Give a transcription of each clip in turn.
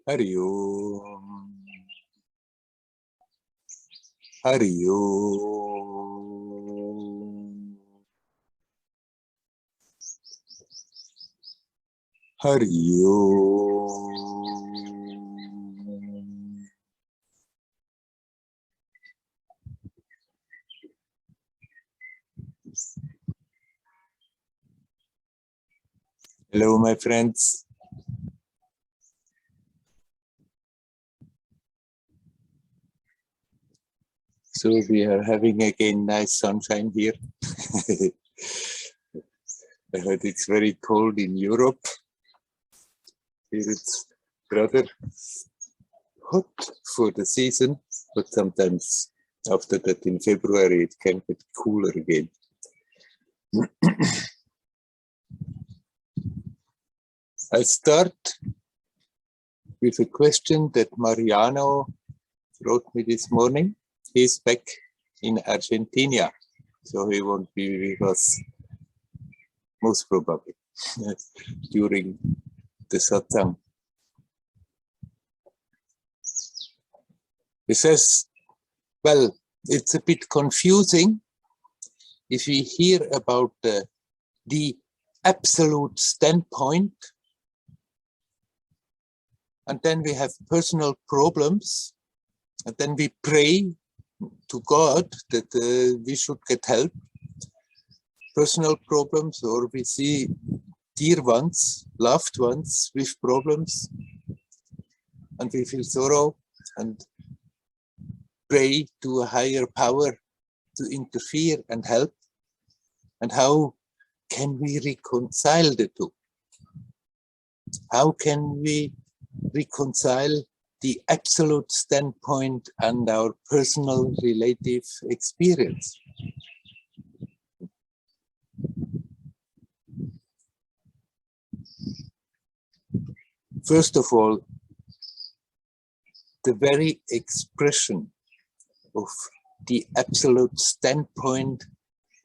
Hari Om. Hari Om. Hari Om. Hello, my friends. So we are having again nice sunshine here. I heard it's very cold in Europe. Here it's rather hot for the season, but sometimes after that in February it can get cooler again. I'll start with a question that Mariano wrote me this morning. He's back in Argentina, so he won't be with us most probably during the Satsang. He says, well, it's a bit confusing if we hear about the absolute standpoint, and then we have personal problems, and then we pray to God that we should get help. Personal problems, or we see dear ones, loved ones with problems, and we feel sorrow and pray to a higher power to interfere and help. And how can we reconcile the two? How can we reconcile the absolute standpoint and our personal relative experience? First of all, the very expression of the absolute standpoint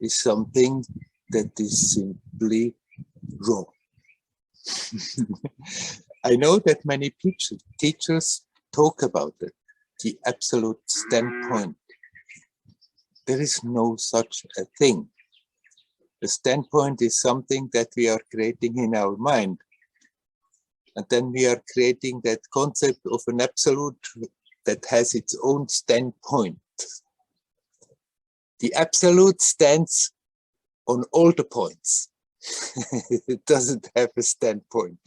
is something that is simply wrong. I know that many teachers talk about it, the absolute standpoint. There is no such a thing. The standpoint is something that we are creating in our mind. And then we are creating that concept of an absolute that has its own standpoint. The absolute stands on all the points. It doesn't have a standpoint.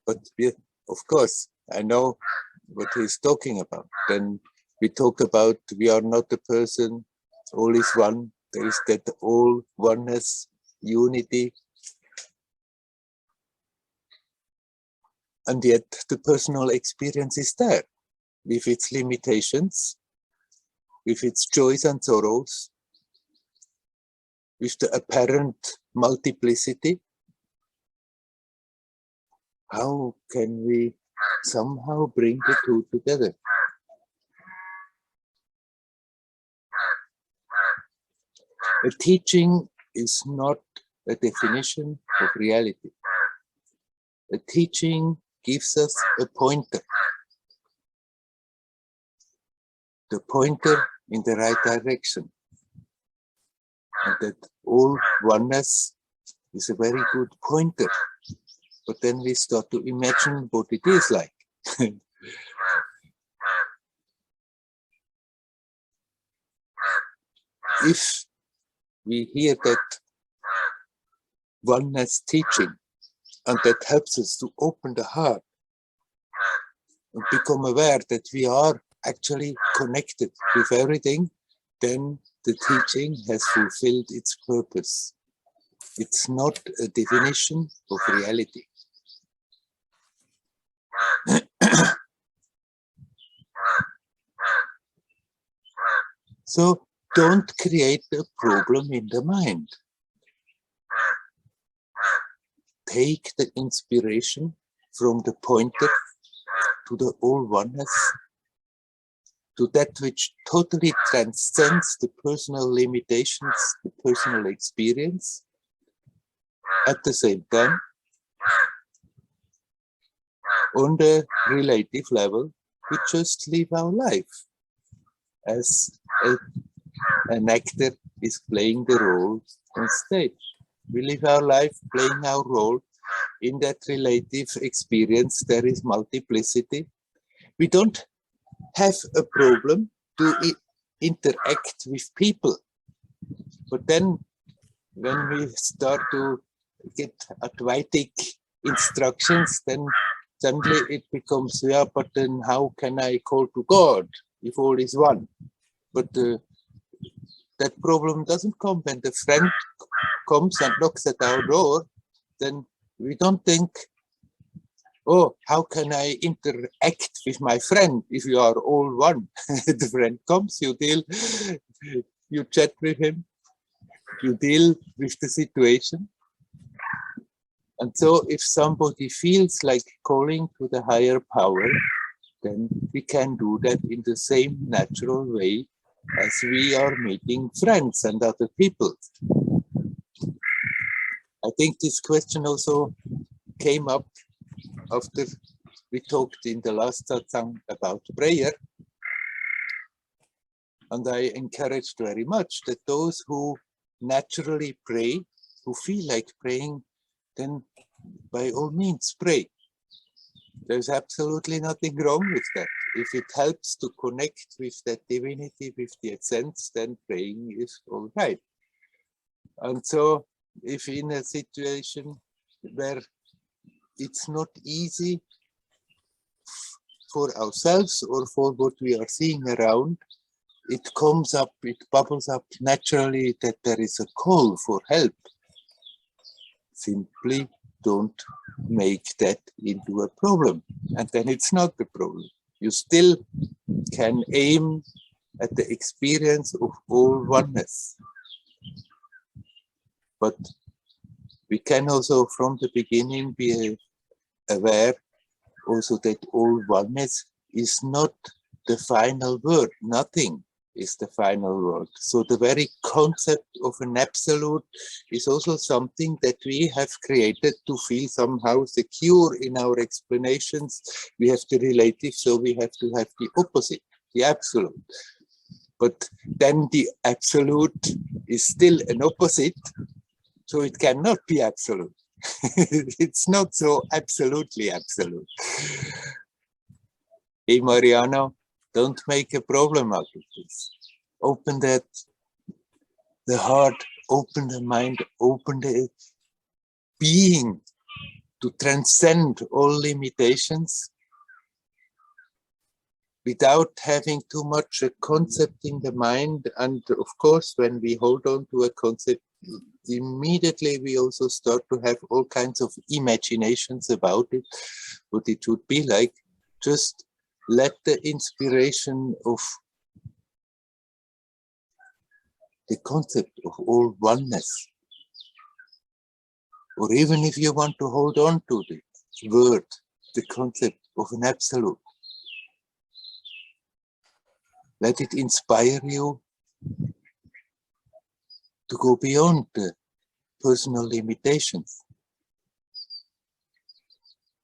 But of course, I know what he's talking about. Then we talk about we are not a person, all is one. There is that all oneness, unity. And yet the personal experience is there, with its limitations, with its joys and sorrows, with the apparent multiplicity. How can we somehow bring the two together? A teaching is not a definition of reality. A teaching gives us a pointer. The pointer in the right direction. And that all oneness is a very good pointer. But then we start to imagine what it is like. If we hear that oneness teaching, and that helps us to open the heart and become aware that we are actually connected with everything, then the teaching has fulfilled its purpose. It's not a definition of reality. So don't create a problem in the mind. Take the inspiration from the pointer to the all oneness, to that which totally transcends the personal limitations, the personal experience, at the same time, on the relative level, we just live our life as an actor is playing the role on stage. We live our life playing our role. In that relative experience, there is multiplicity. We don't have a problem to interact with people. But then when we start to get Advaitic instructions, then suddenly it becomes, yeah, but then how can I call to God if all is one? But that problem doesn't come when the friend comes and knocks at our door. Then we don't think, oh, how can I interact with my friend if you are all one? The friend comes, you deal, you chat with him, you deal with the situation. And so if somebody feels like calling to the higher power, then we can do that in the same natural way as we are meeting friends and other people. I think this question also came up after we talked in the last satsang about prayer. And I encouraged very much that those who naturally pray, who feel like praying, then by all means pray. There's absolutely nothing wrong with that. If it helps to connect with that divinity, with the essence, then praying is all right. And so if in a situation where it's not easy for ourselves or for what we are seeing around, it comes up, it bubbles up naturally that there is a call for help. Simply don't make that into a problem. And then it's not the problem. You still can aim at the experience of all oneness. But we can also from the beginning be aware also that all oneness is not the final word. Nothing is the final word. So the very concept of an absolute is also something that we have created to feel somehow secure in our explanations. We have the relative, so we have to have the opposite, the absolute. But then the absolute is still an opposite, so it cannot be absolute. It's not so absolutely absolute. Hey, Mariano, don't make a problem out of this. Open that, the heart, open the mind, open the being to transcend all limitations without having too much a concept in the mind. And of course, when we hold on to a concept, immediately we also start to have all kinds of imaginations about it, what it would be like. Just let the inspiration of the concept of all oneness, or even if you want to hold on to the word, the concept of an absolute, let it inspire you to go beyond the personal limitations.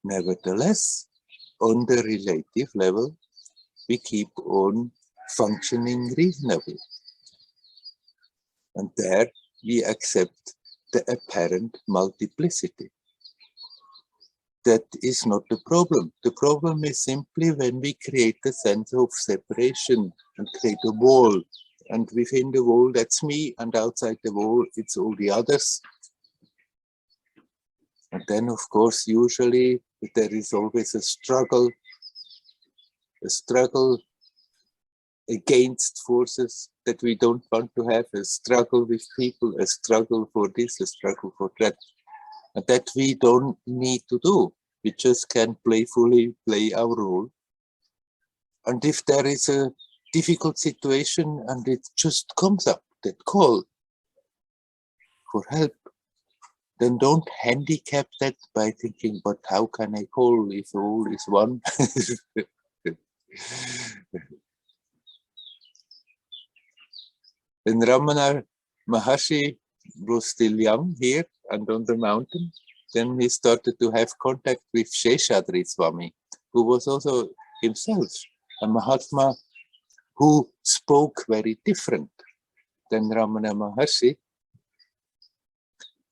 Nevertheless, on the relative level, we keep on functioning reasonably. And there we accept the apparent multiplicity. That is not the problem. The problem is simply when we create a sense of separation and create a wall. And within the wall, that's me, and outside the wall, it's all the others. And then, of course, usually there is always a struggle against forces that we don't want to have, a struggle with people, a struggle for this, a struggle for that. And that we don't need to do. We just can playfully play our role. And if there is a difficult situation and it just comes up, that call for help, then don't handicap that by thinking, but how can I call if all is one? When Ramana Maharshi was still young here, and on the mountain. Then he started to have contact with Sheshadri Swami, who was also himself a Mahatma who spoke very different than Ramana Maharshi.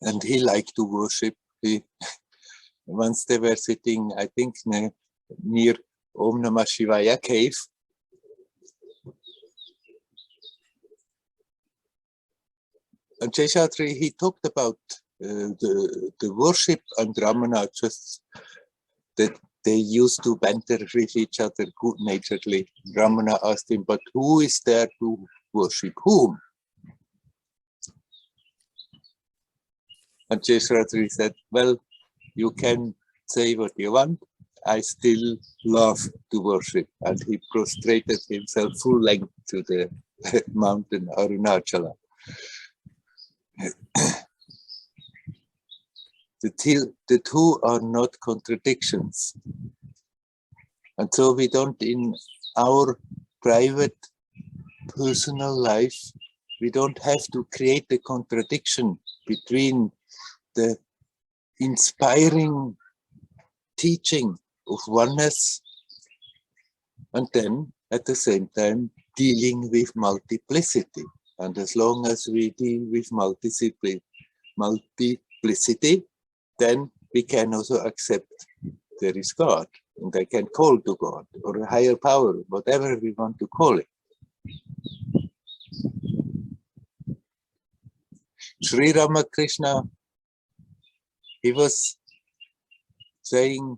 And he liked to worship. Once they were sitting, I think, near Om Namah Shivaya cave. And Sheshadri, he talked about the worship, and Ramana just that they used to banter with each other good-naturedly. Ramana asked him, but who is there to worship whom? And Sheshadri said, well, you can say what you want. I still love to worship. And he prostrated himself full length to the mountain Arunachala. The two are not contradictions. And so we don't, in our private, personal life, we don't have to create a contradiction between the inspiring teaching of oneness and then at the same time dealing with multiplicity. And as long as we deal with multiplicity, then we can also accept there is God, and I can call to God or a higher power, whatever we want to call it. Sri Ramakrishna, he was saying,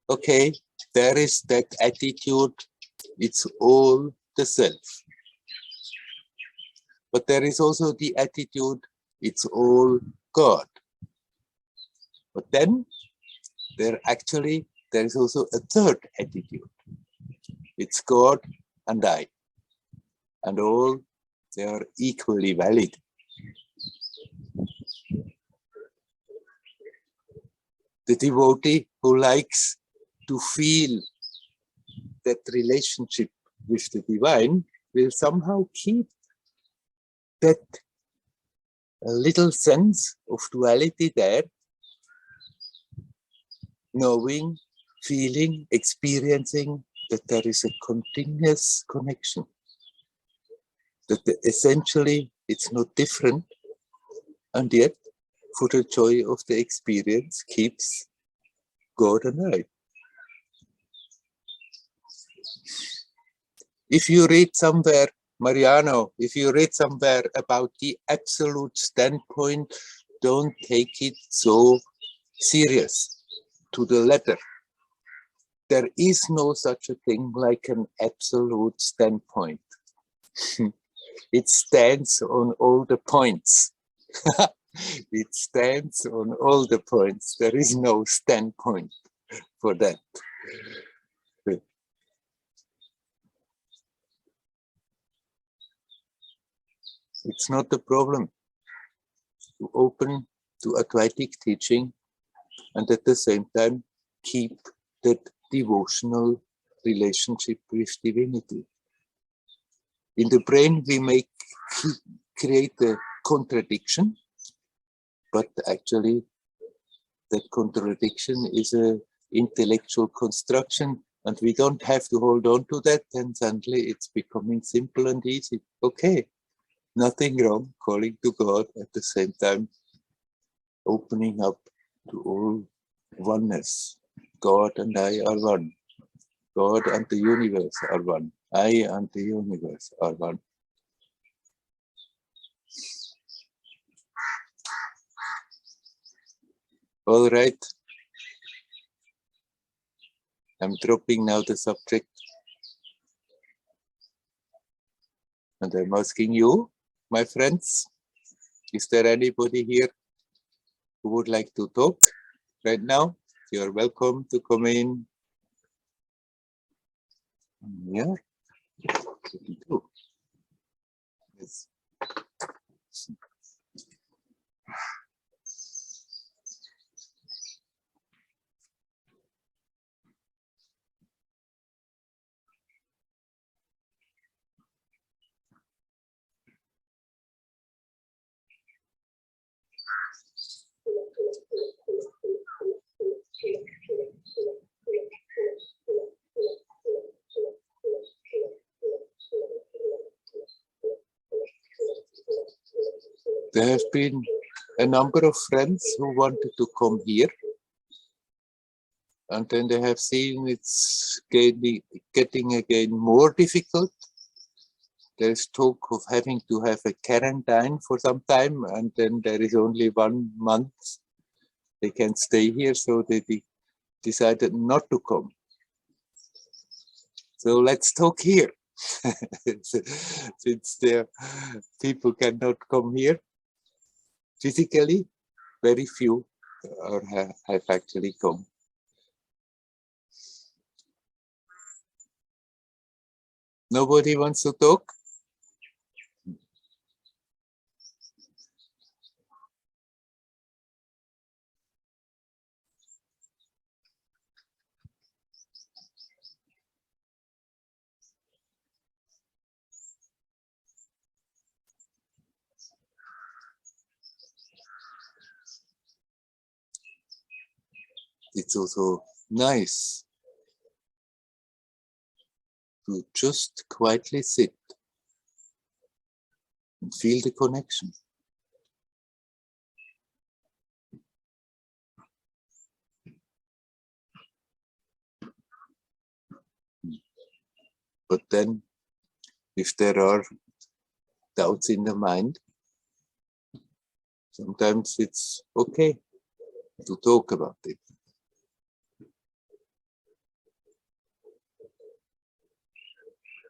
okay, there is that attitude, it's all the self. But there is also the attitude, it's all God. But then there is also a third attitude. It's God and I. And all, they are equally valid. The devotee who likes to feel that relationship with the divine will somehow keep that little sense of duality there, knowing, feeling, experiencing that there is a continuous connection, that essentially it's not different, and yet for the joy of the experience keeps God and I. If you read somewhere, Mariano, if you read somewhere about the absolute standpoint, don't take it so serious to the letter. There is no such a thing like an absolute standpoint. It stands on all the points. It stands on all the points. There is no standpoint for that. It's not a problem to open to Advaitic teaching and at the same time keep that devotional relationship with divinity. In the brain, we may create a contradiction, but actually that contradiction is an intellectual construction, and we don't have to hold on to that, and suddenly it's becoming simple and easy. Okay, nothing wrong calling to God at the same time, opening up to all oneness. God and I are one. God and the universe are one. I and the universe are one. All right. I'm dropping now the subject. And I'm asking you, my friends, is there anybody here who would like to talk right now? You're welcome to come in. Yeah. Yes. There have been a number of friends who wanted to come here, and then they have seen it's getting again more difficult. There's talk of having to have a quarantine for some time, and then there is only 1 month they can stay here, so they decided not to come. So let's talk here. Since there people cannot come here physically, very few have actually come. Nobody wants to talk? It's also nice to just quietly sit and feel the connection. But then, if there are doubts in the mind, sometimes it's okay to talk about it.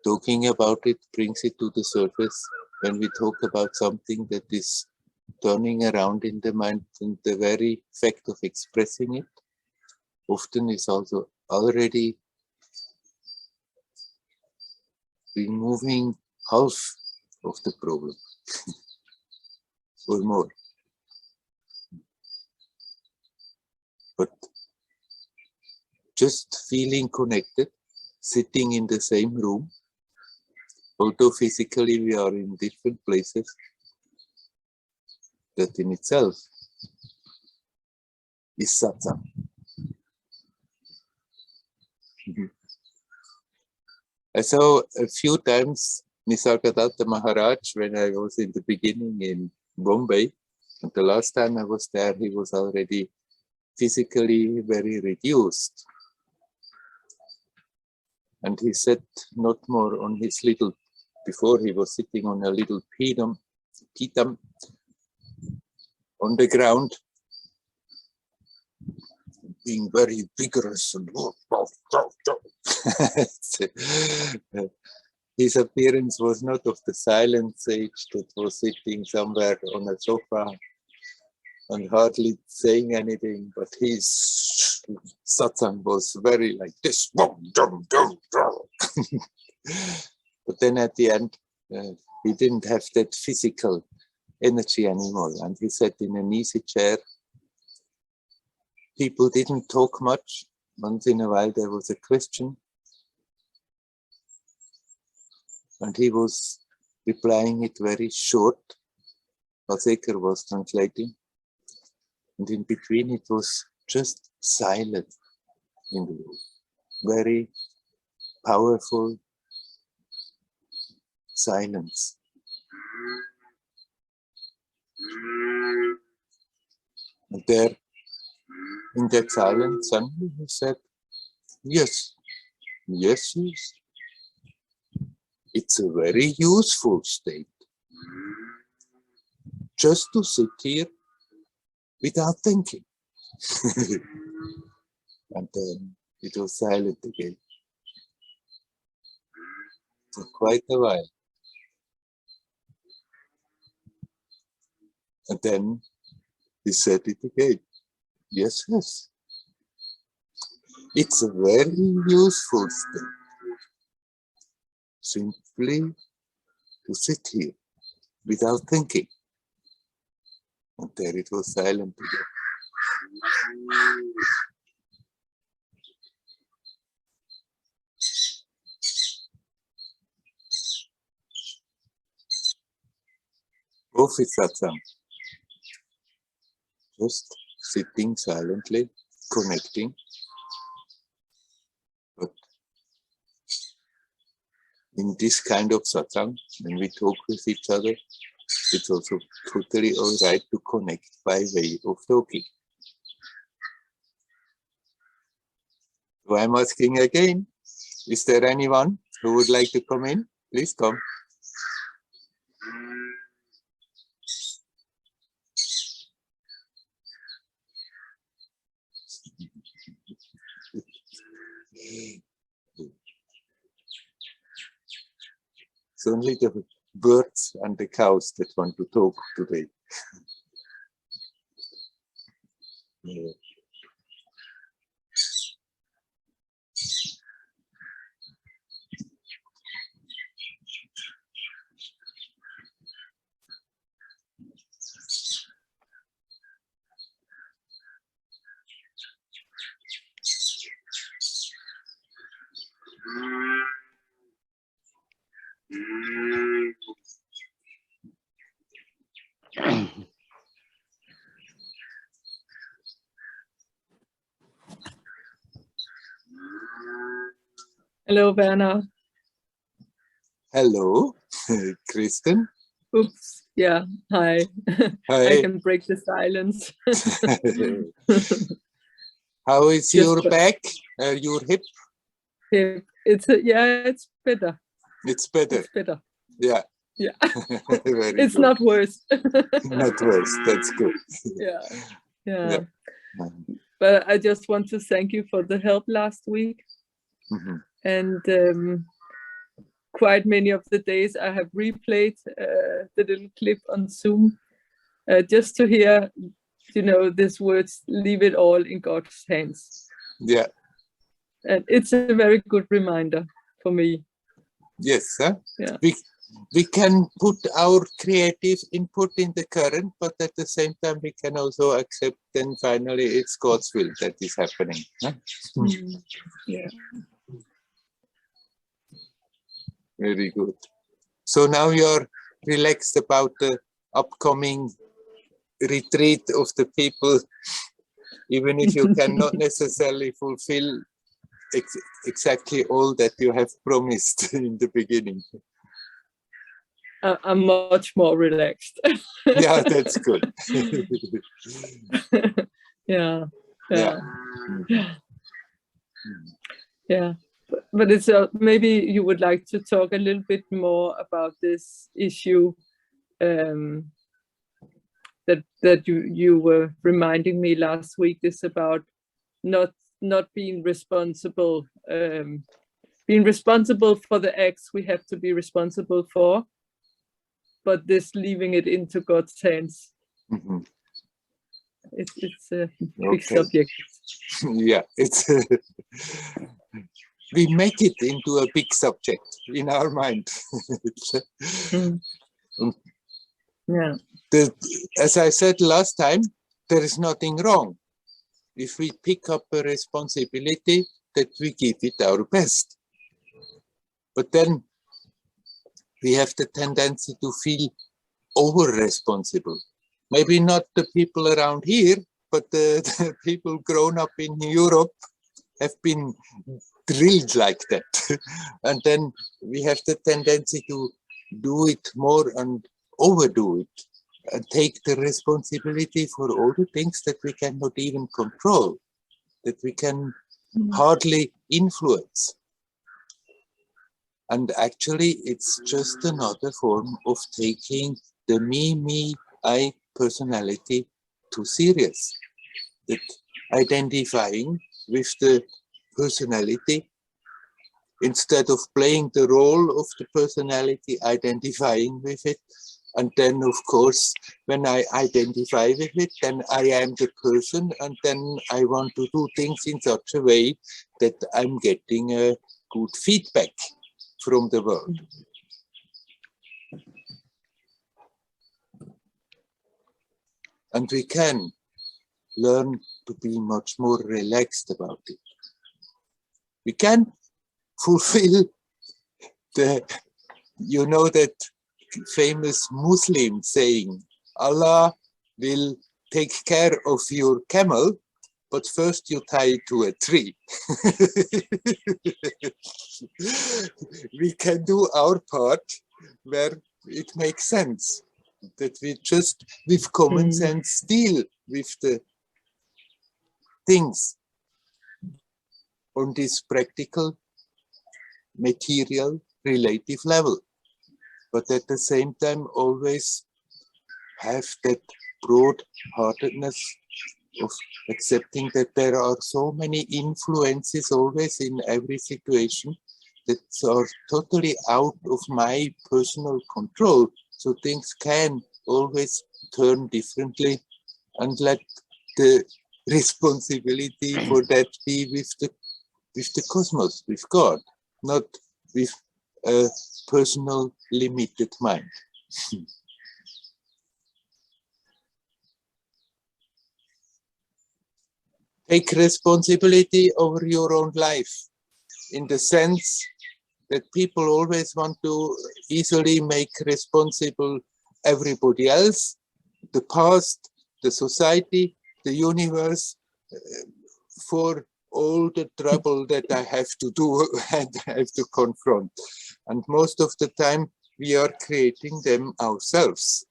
Talking about it brings it to the surface when we talk about something that is turning around in the mind, and the very fact of expressing it often is also already removing half of the problem or more. But just feeling connected, sitting in the same room, although physically we are in different places, that in itself is satsang. I saw a few times Nisargadatta Maharaj when I was in the beginning in Bombay, and the last time I was there he was already physically very reduced. And he sat not more on his little, before he was sitting on a little pitam on the ground, being very vigorous and his appearance was not of the silent sage that was sitting somewhere on a sofa and hardly saying anything, but his satsang was very like this. But then at the end, he didn't have that physical energy anymore, and he sat in an easy chair. People didn't talk much. Once in a while there was a question, and he was replying it very short. Alsekar was translating, and in between it was just silent in the room. Very powerful silence. And there, in that silence, suddenly he said, yes, yes, yes. It's a very useful state. Just to sit here without thinking. And then it was silent again. For quite a while. And then he said it again. Yes, yes. It's a very useful state. Simply to sit here without thinking. And there it was silent again. Both is satsang. Just sitting silently, connecting. But in this kind of satsang, when we talk with each other, It's also totally all right to connect by way of talking. So I'm asking again, is there anyone who would like to come in? Please come. It's only the birds and the cows that want to talk today. Yeah. Hello, Werner. Hello, Kristen. Oops. Yeah. Hi. Hi. I can break the silence. How is your back? Your hip? It's better. It's better. It's better. Yeah. Yeah. Very it's good. not worse. Not worse. That's good. Yeah. But I just want to thank you for the help last week. Mm-hmm. And quite many of the days I have replayed the little clip on Zoom just to hear, these words, leave it all in God's hands. Yeah. And it's a very good reminder for me. Yes. Huh? Yeah. We can put our creative input in the current, but at the same time, we can also accept then finally it's God's will that is happening. Huh? Yeah. Very good. So now you're relaxed about the upcoming retreat of the people, even if you cannot necessarily fulfill exactly all that you have promised in the beginning. I'm much more relaxed. Yeah, that's good. Yeah. Yeah. But it's maybe you would like to talk a little bit more about this issue that you were reminding me last week. Is about not being responsible. Being responsible for the acts we have to be responsible for, but this leaving it into God's hands. Mm-hmm. It's a big subject. Yeah, it's we make it into a big subject in our mind. Yeah. As I said last time, there is nothing wrong if we pick up a responsibility that we give it our best. But then we have the tendency to feel over-responsible. Maybe not the people around here, but the people grown up in Europe have been drilled like that. And then we have the tendency to do it more and overdo it and take the responsibility for all the things that we cannot even control, that we can hardly influence. And actually, it's just another form of taking the me, I personality too serious. That identifying with the personality, instead of playing the role of the personality, identifying with it. And then, of course, when I identify with it, then I am the person, and then I want to do things in such a way that I'm getting a good feedback from the world. And we can learn to be much more relaxed about it. We can fulfill that famous Muslim saying, Allah will take care of your camel, but first you tie it to a tree. We can do our part where it makes sense. that we just with common sense deal with the things on this practical, material, relative level. But at the same time, always have that broad-heartedness of accepting that there are so many influences always in every situation that are totally out of my personal control. So things can always turn differently, and let the responsibility for that be with the cosmos, with God, not with a personal limited mind. Take responsibility over your own life, in the sense that people always want to easily make responsible everybody else, the past, the society, the universe, for all the trouble that I have to do and I have to confront. And most of the time we are creating them ourselves.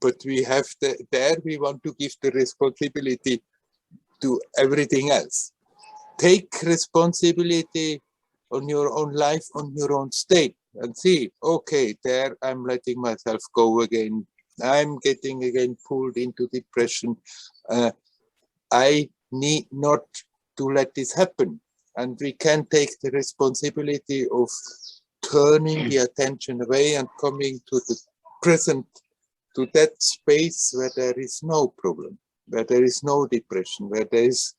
But we have there we want to give the responsibility to everything else. Take responsibility on your own life, on your own state, and see, okay, there I'm letting myself go again. I'm getting again pulled into depression. I need not to let this happen. And we can take the responsibility of turning the attention away and coming to the present, to that space where there is no problem, where there is no depression, where there is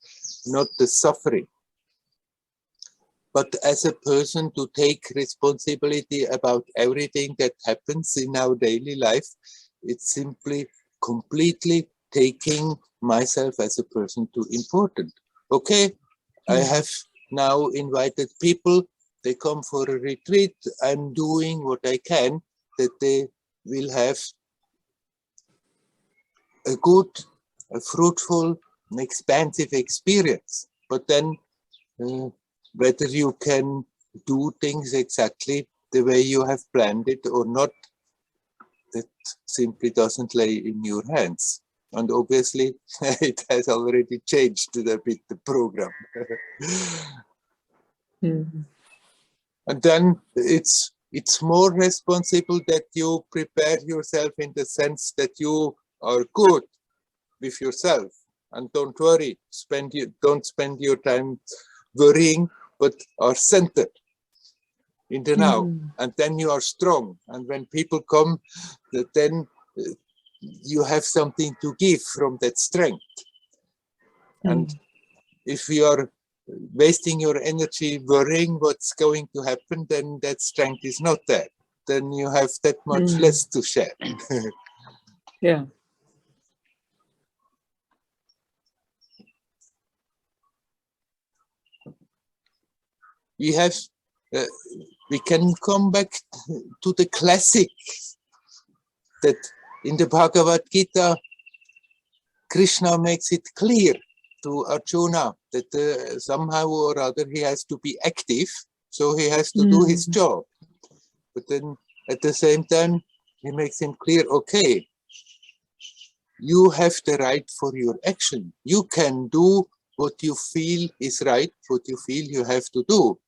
not the suffering. But as a person, to take responsibility about everything that happens in our daily life, it's simply completely taking myself as a person to important. Okay, I have now invited people, they come for a retreat, I'm doing what I can that they will have a good, a fruitful, an expansive experience. But then whether you can do things exactly the way you have planned it or not, that simply doesn't lay in your hands. And obviously it has already changed a bit the program. And then it's more responsible that you prepare yourself in the sense that you are good with yourself, and don't worry, don't spend your time worrying, but are centered in the now, and then you are strong. And when people come, then you have something to give from that strength. And if you are wasting your energy worrying what's going to happen, then that strength is not there. Then you have that much less to share. Yeah. We can come back to the classic that in the Bhagavad Gita, Krishna makes it clear to Arjuna that somehow or other he has to be active, so he has to do his job. But then at the same time, he makes him clear, okay, you have the right for your action. You can do what you feel is right, what you feel you have to do.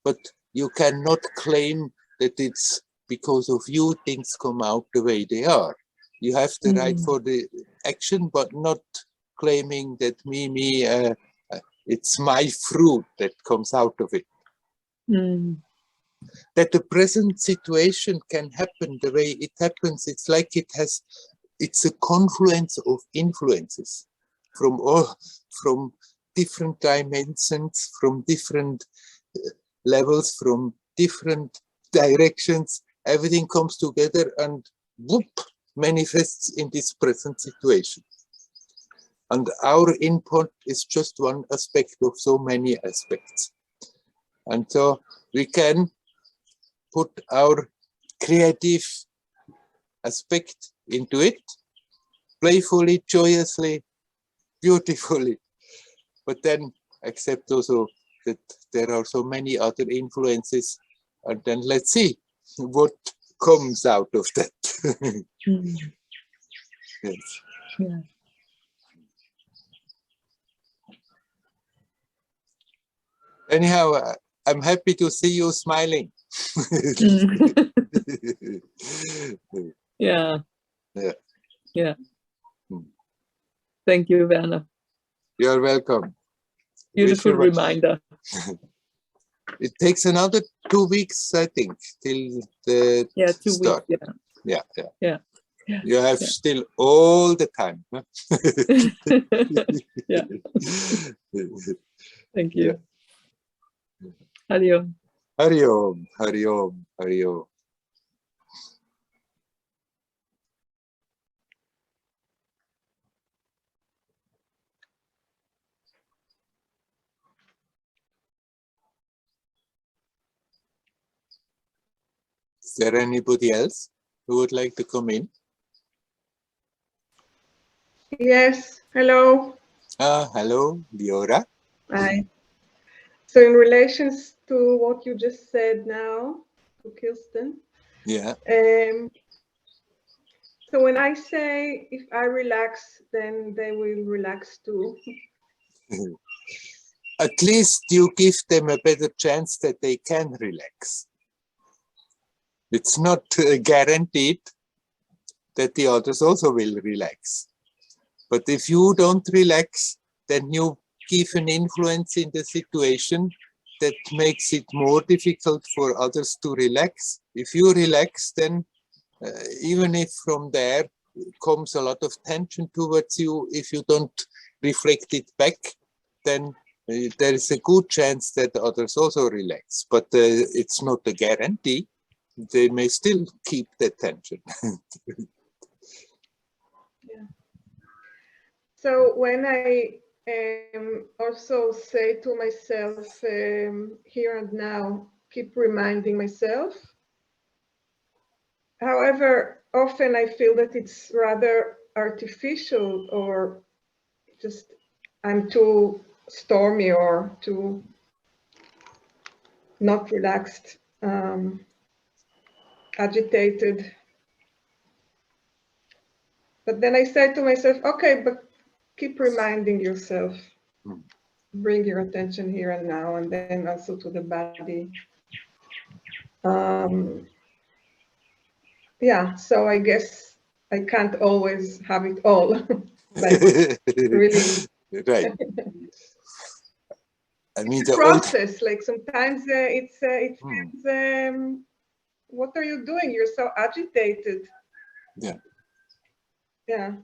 But you cannot claim that it's because of you things come out the way they are. You have the right for the action, but not claiming that it's my fruit that comes out of it. That the present situation can happen the way it happens, it's like it's a confluence of influences from different dimensions, from different levels, from different directions. Everything comes together and whoop, manifests in this present situation. And our input is just one aspect of so many aspects. And so we can put our creative aspect into it, playfully, joyously, beautifully, but then accept also that there are so many other influences, and then let's see what comes out of that. Yes. Yeah. Anyhow, I'm happy to see you smiling. Yeah. Yeah. Yeah. Thank you, Werner. You're welcome. Beautiful reminder. It takes another 2 weeks, I think, till the 2 start. weeks. Yeah. Yeah. You have still all the time. Huh? Yeah. Thank you. Hari Om. Hari Om, Hari Om, Hari Om. Is there anybody else who would like to come in? Yes, hello. Hello, Diora. Hi. So in relations to what you just said now, to Kirsten, Yeah. so when I say if I relax, then they will relax too. At least you give them a better chance that they can relax. It's not guaranteed that the others also will relax. But if you don't relax, then you give an influence in the situation that makes it more difficult for others to relax. If you relax, then even if from there comes a lot of tension towards you, if you don't reflect it back, then there is a good chance that others also relax. But it's not a guarantee. They may still keep the tension. Yeah. So when I also say to myself here and now, keep reminding myself. However, often I feel that it's rather artificial, or just I'm too stormy or too not relaxed, agitated. But then I said to myself, okay, but keep reminding yourself, bring your attention here and now, and then also to the body. Yeah, so I guess I can't always have it all. Like, really. Right. I mean, It's a process. Like sometimes it feels, what are you doing? You're so agitated. Yeah. Yeah.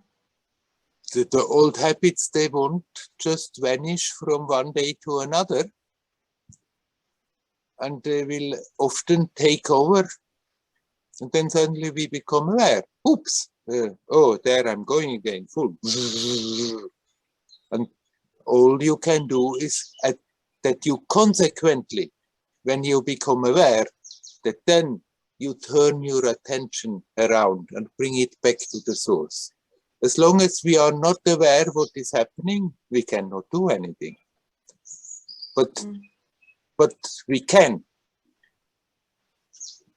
The old habits, they won't just vanish from one day to another. And they will often take over. And then suddenly we become aware. Oops. Oh, there I'm going again. Full. And all you can do is that you consequently, when you become aware, that then you turn your attention around and bring it back to the source. As long as we are not aware what is happening, we cannot do anything. But we can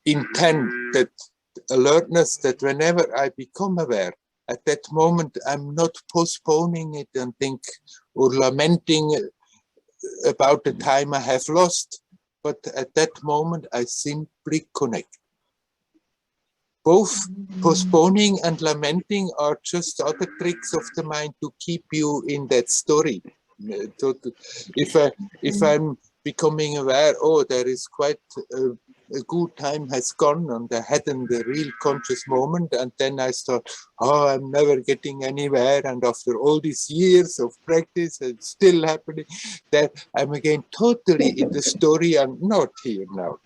intend that alertness, that whenever I become aware, at that moment I'm not postponing it and think or lamenting about the time I have lost, but at that moment I simply connect. Both postponing and lamenting are just other tricks of the mind to keep you in that story. If I'm becoming aware, oh, there is quite a good time has gone, and I hadn't the real conscious moment, and then I start, oh, I'm never getting anywhere, and after all these years of practice, it's still happening, that I'm again totally in the story. I'm not here now.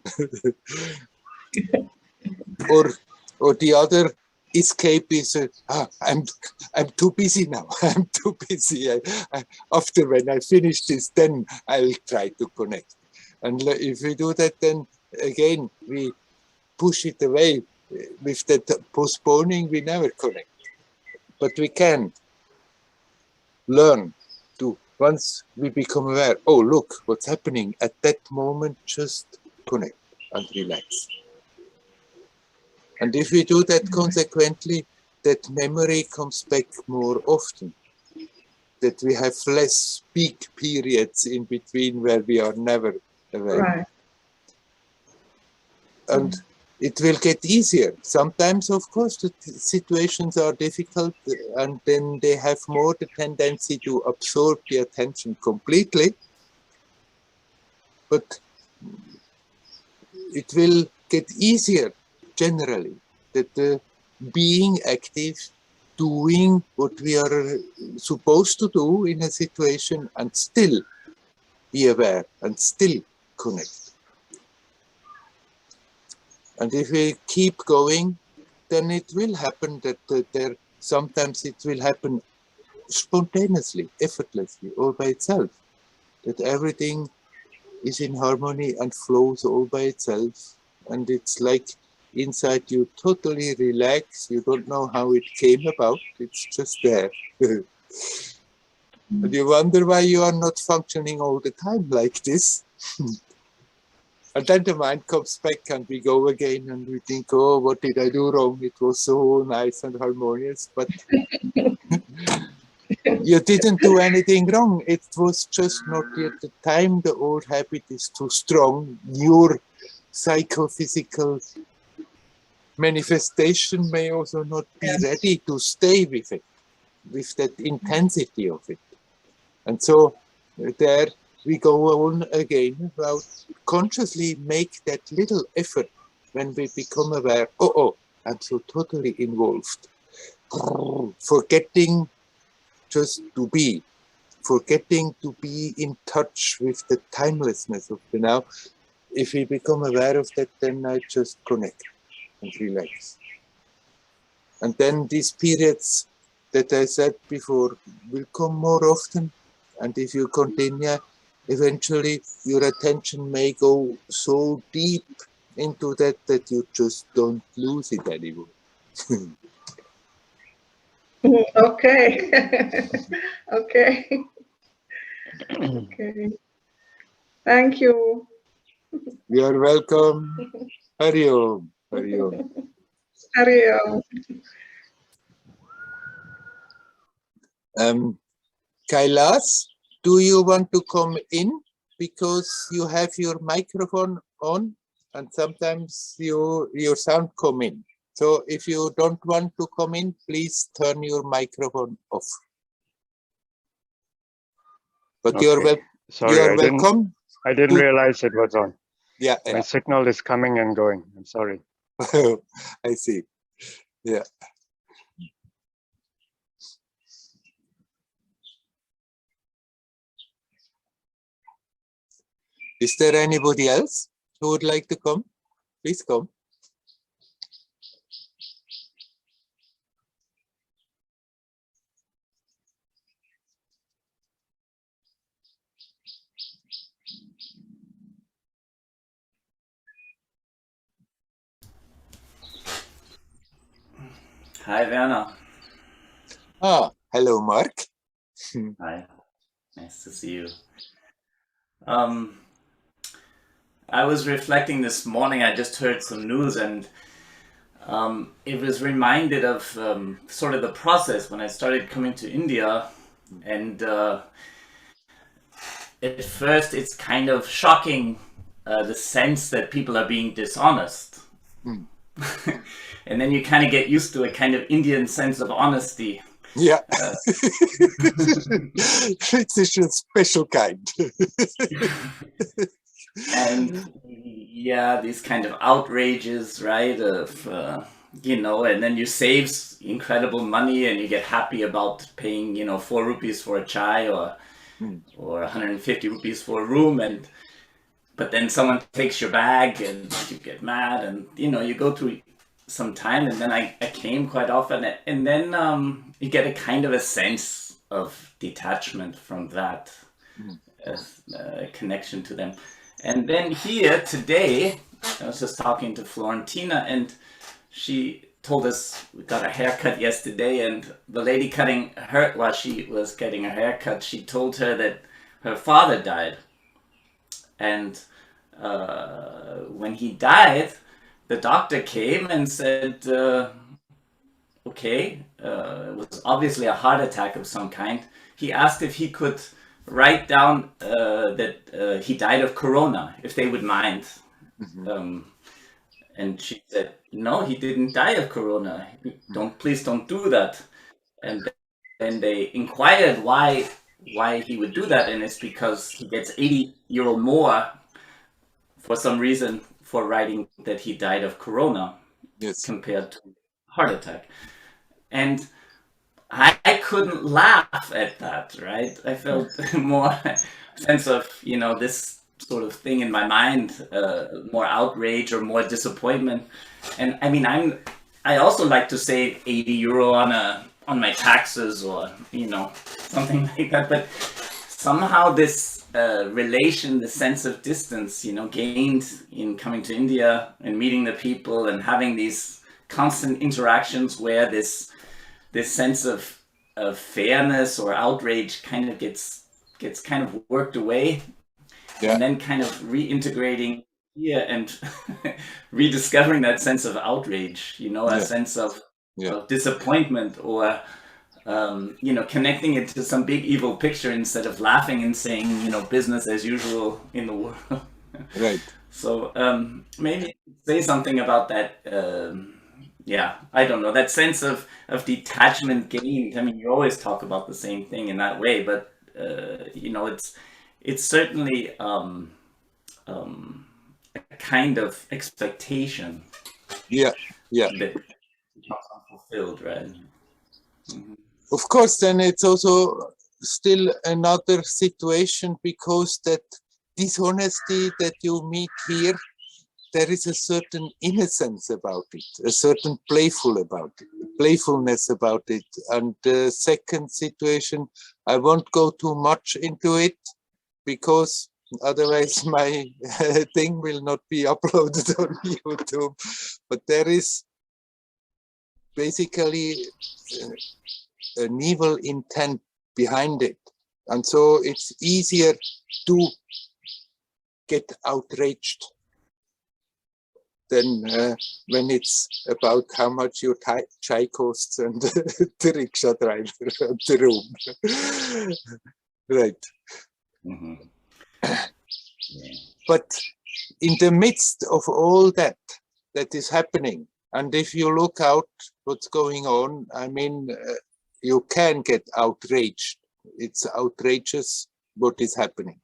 Or the other escape is, I'm too busy now. I'm too busy. After when I finish this, then I'll try to connect. And if we do that, then again we push it away. With that postponing, we never connect. But we can learn to, once we become aware, oh, look what's happening at that moment, just connect and relax. And if we do that consequently, that memory comes back more often. That we have less peak periods in between where we are never aware. Right. And it will get easier. Sometimes, of course, the situations are difficult, and then they have more the tendency to absorb the attention completely. But it will get easier generally, that being active, doing what we are supposed to do in a situation, and still be aware and still connect. And if we keep going, then it will happen that sometimes it will happen spontaneously, effortlessly, all by itself. That everything is in harmony and flows all by itself. And it's like inside you totally relax. You don't know how it came about. It's just there. And you wonder why you are not functioning all the time like this. And then the mind comes back and we go again and we think, oh, what did I do wrong? It was so nice and harmonious, but you didn't do anything wrong. It was just not yet the time. The old habit is too strong. Your psychophysical manifestation may also not be ready to stay with it, with that intensity of it. And so there we go on again about consciously make that little effort when we become aware, oh, I'm so totally involved. Forgetting just to be, forgetting to be in touch with the timelessness of the now. If we become aware of that, then I just connect and relax. And then these periods that I said before will come more often. And if you continue, eventually your attention may go so deep into that you just don't lose it anymore. Okay. Okay. Okay. Thank you. You are welcome. Hari Om. Hari Om. Hari Om. Kailas, do you want to come in? Because you have your microphone on and sometimes your sound come in. So if you don't want to come in, please turn your microphone off. But Okay. you are welcome. I didn't realize it was on. Yeah. My signal is coming and going. I'm sorry. I see. Yeah. Is there anybody else who would like to come? Please come. Hi, Werner. Ah, hello, Mark. Hi, nice to see you. I was reflecting this morning. I just heard some news, and it was reminded of sort of the process when I started coming to India. And at first, it's kind of shocking, the sense that people are being dishonest. And then you kind of get used to a kind of Indian sense of honesty. Yeah. It's a special kind. And yeah, these kind of outrages, right, of and then you save incredible money and you get happy about paying 4 rupees for a chai or 150 rupees for a room, but then someone takes your bag and you get mad, and you go through some time, and then I came quite often, and then you get a kind of a sense of detachment from that, connection to them. And then here today, I was just talking to Florentina, and she told us we got a haircut yesterday, and the lady cutting her, while she was getting her haircut, she told her that her father died. And when he died, the doctor came and said, okay, it was obviously a heart attack of some kind. He asked if he could write down that he died of corona, if they would mind. And she said, no, he didn't die of corona. Please don't do that. And then they inquired why he would do that, and it's because he gets €80 more for some reason for writing that he died of corona, Yes. compared to heart attack. And I couldn't laugh at that, right? I felt more sense of, this sort of thing in my mind, more outrage or more disappointment. And I mean, I also like to save €80 on my taxes, or something like that. But somehow this relation, the sense of distance, gained in coming to India and meeting the people and having these constant interactions, where this sense of fairness or outrage kind of gets kind of worked away, and then kind of reintegrating here and rediscovering that sense of outrage, a sense of disappointment, or connecting it to some big evil picture instead of laughing and saying, business as usual in the world. Right. So maybe say something about that. I don't know, that sense of detachment gained. I mean, you always talk about the same thing in that way, but it's certainly a kind of expectation. Yeah. That becomes unfulfilled, right? Mm-hmm. Of course, then it's also still another situation, because that dishonesty that you meet here, there is a certain innocence about it, a certain playfulness about it. And the second situation, I won't go too much into it, because otherwise my thing will not be uploaded on YouTube. But there is basically an evil intent behind it. And so it's easier to get outraged than when it's about how much your chai costs and the rickshaw driver at the room. Right. Mm-hmm. But in the midst of all that is happening, and if you look out what's going on, I mean, you can get outraged. It's outrageous what is happening.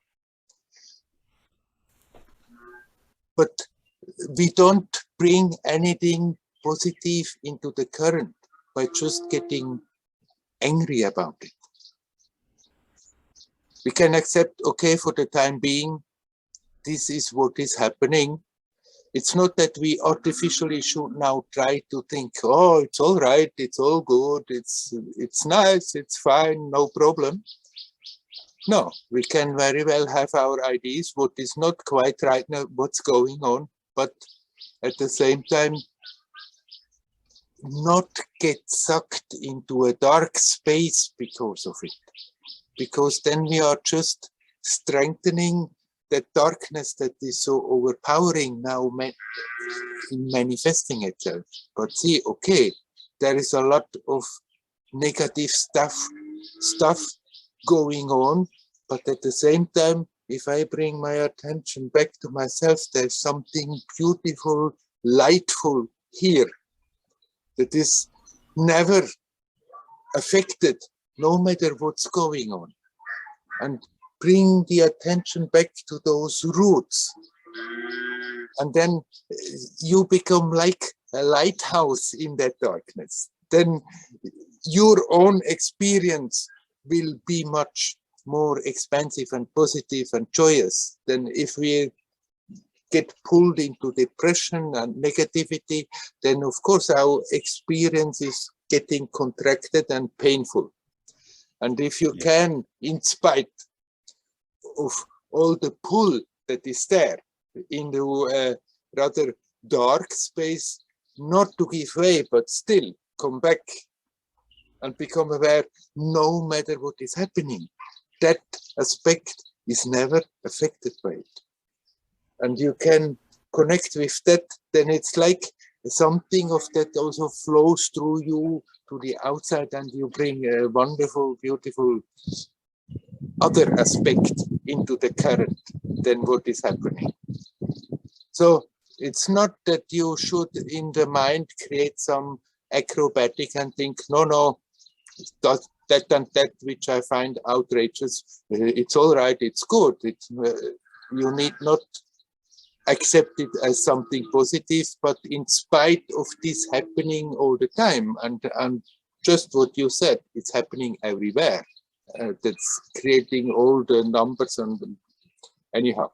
But we don't bring anything positive into the current by just getting angry about it. We can accept, okay, for the time being, this is what is happening. It's not that we artificially should now try to think, oh, it's all right, it's all good, it's nice, it's fine, no problem. No, we can very well have our ideas, what is not quite right now, what's going on, but at the same time, not get sucked into a dark space because of it. Because then we are just strengthening that darkness that is so overpowering now manifesting itself. But see, okay, there is a lot of negative stuff going on, but at the same time, if I bring my attention back to myself, there's something beautiful, lightful here that is never affected, no matter what's going on. And bring the attention back to those roots. And then you become like a lighthouse in that darkness. Then your own experience will be much more expansive and positive and joyous than if we get pulled into depression and negativity. Then of course our experience is getting contracted and painful. And if you can, in spite of all the pull that is there into a rather dark space, not to give way, but still come back and become aware no matter what is happening. That aspect is never affected by it. And you can connect with that, then it's like something of that also flows through you to the outside, and you bring a wonderful, beautiful other aspect into the current than what is happening. So it's not that you should in the mind create some acrobatic and think, no, that and that which I find outrageous, it's all right, it's good. It's, you need not accept it as something positive, but in spite of this happening all the time, and just what you said, it's happening everywhere. That's creating all the numbers and anyhow.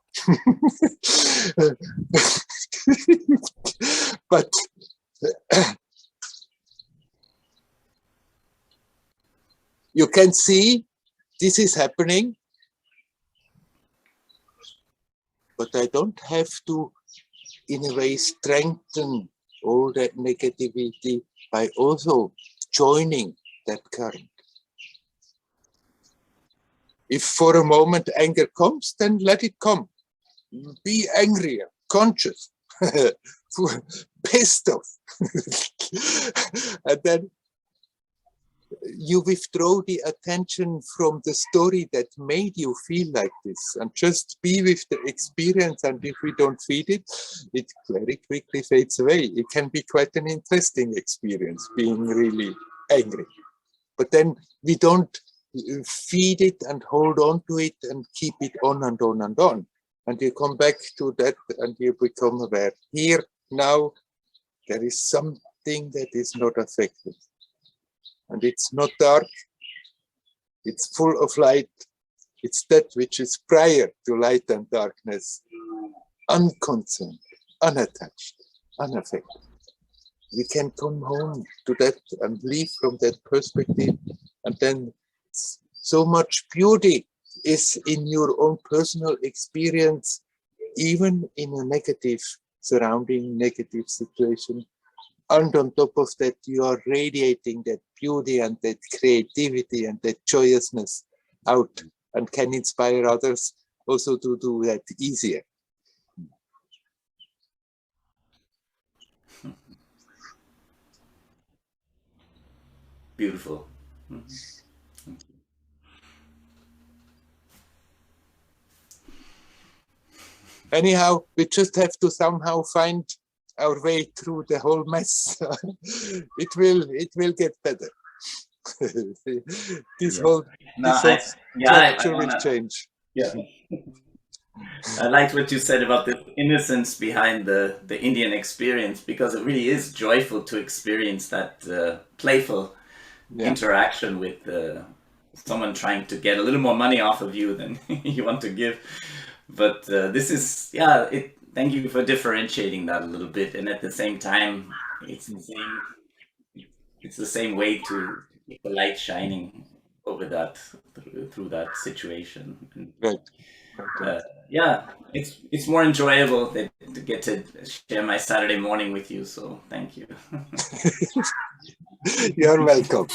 But you can see this is happening, but I don't have to, in a way, strengthen all that negativity by also joining that current. If for a moment anger comes, then let it come. Be angry, conscious, pissed off. And then you withdraw the attention from the story that made you feel like this, and just be with the experience. And if we don't feed it, it very quickly fades away. It can be quite an interesting experience, being really angry. But then we don't feed it and hold on to it and keep it on and on and on. And you come back to that and you become aware. Here, now, there is something that is not affected. And it's not dark, it's full of light. It's that which is prior to light and darkness, unconcerned, unattached, unaffected. We can come home to that and live from that perspective, and then so much beauty is in your own personal experience, even in a negative surrounding, negative situation. And on top of that, you are radiating that beauty and that creativity and that joyousness out, and can inspire others also to do that easier. Beautiful. Anyhow, we just have to somehow find our way through the whole mess. It will get better. This whole structure will change. Yeah. I liked what you said about the innocence behind the Indian experience, because it really is joyful to experience that playful interaction with someone trying to get a little more money off of you than you want to give. But this is, thank you for differentiating that a little bit. And at the same time, it's the same way to keep the light shining over that, through that situation. Right. It's more enjoyable to get to share my Saturday morning with you. So thank you. You're welcome.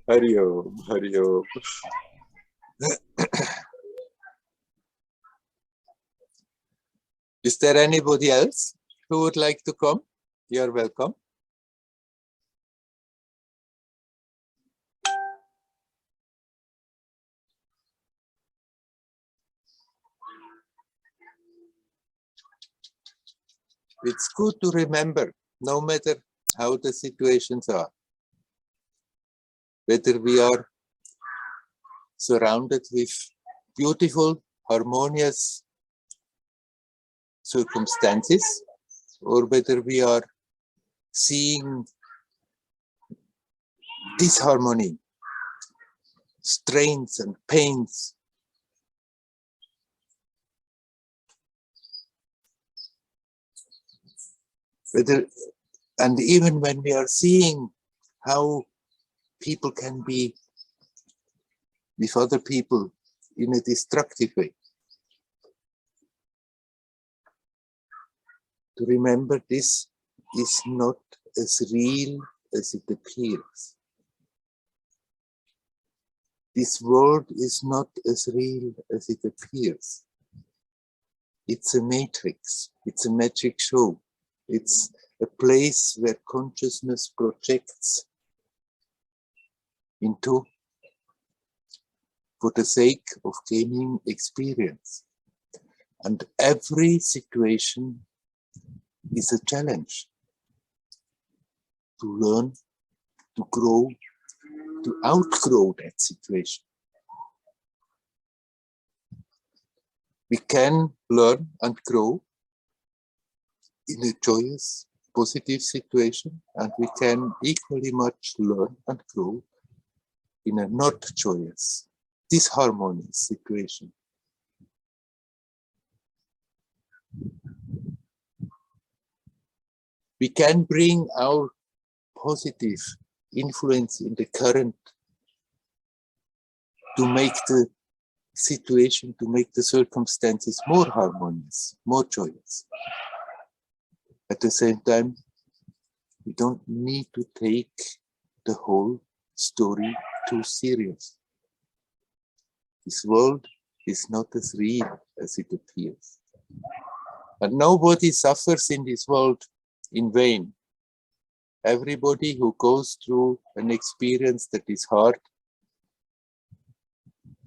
Hari Om, Hari Om. Is there anybody else who would like to come? You're welcome. It's good to remember, no matter how the situations are, whether we are surrounded with beautiful, harmonious circumstances, or whether we are seeing disharmony, strains and pains. And even when we are seeing how people can be with other people in a destructive way, to remember this is not as real as it appears. This world is not as real as it appears. It's a matrix, it's a magic show. It's a place where consciousness projects into for the sake of gaining experience. And every situation is a challenge to learn, to grow, to outgrow that situation. We can learn and grow in a joyous, positive situation, and we can equally much learn and grow in a not joyous, disharmonious situation. We can bring our positive influence in the current to make the situation, to make the circumstances more harmonious, more joyous. At the same time, we don't need to take the whole story too serious. This world is not as real as it appears. And nobody suffers in this world in vain. Everybody who goes through an experience that is hard,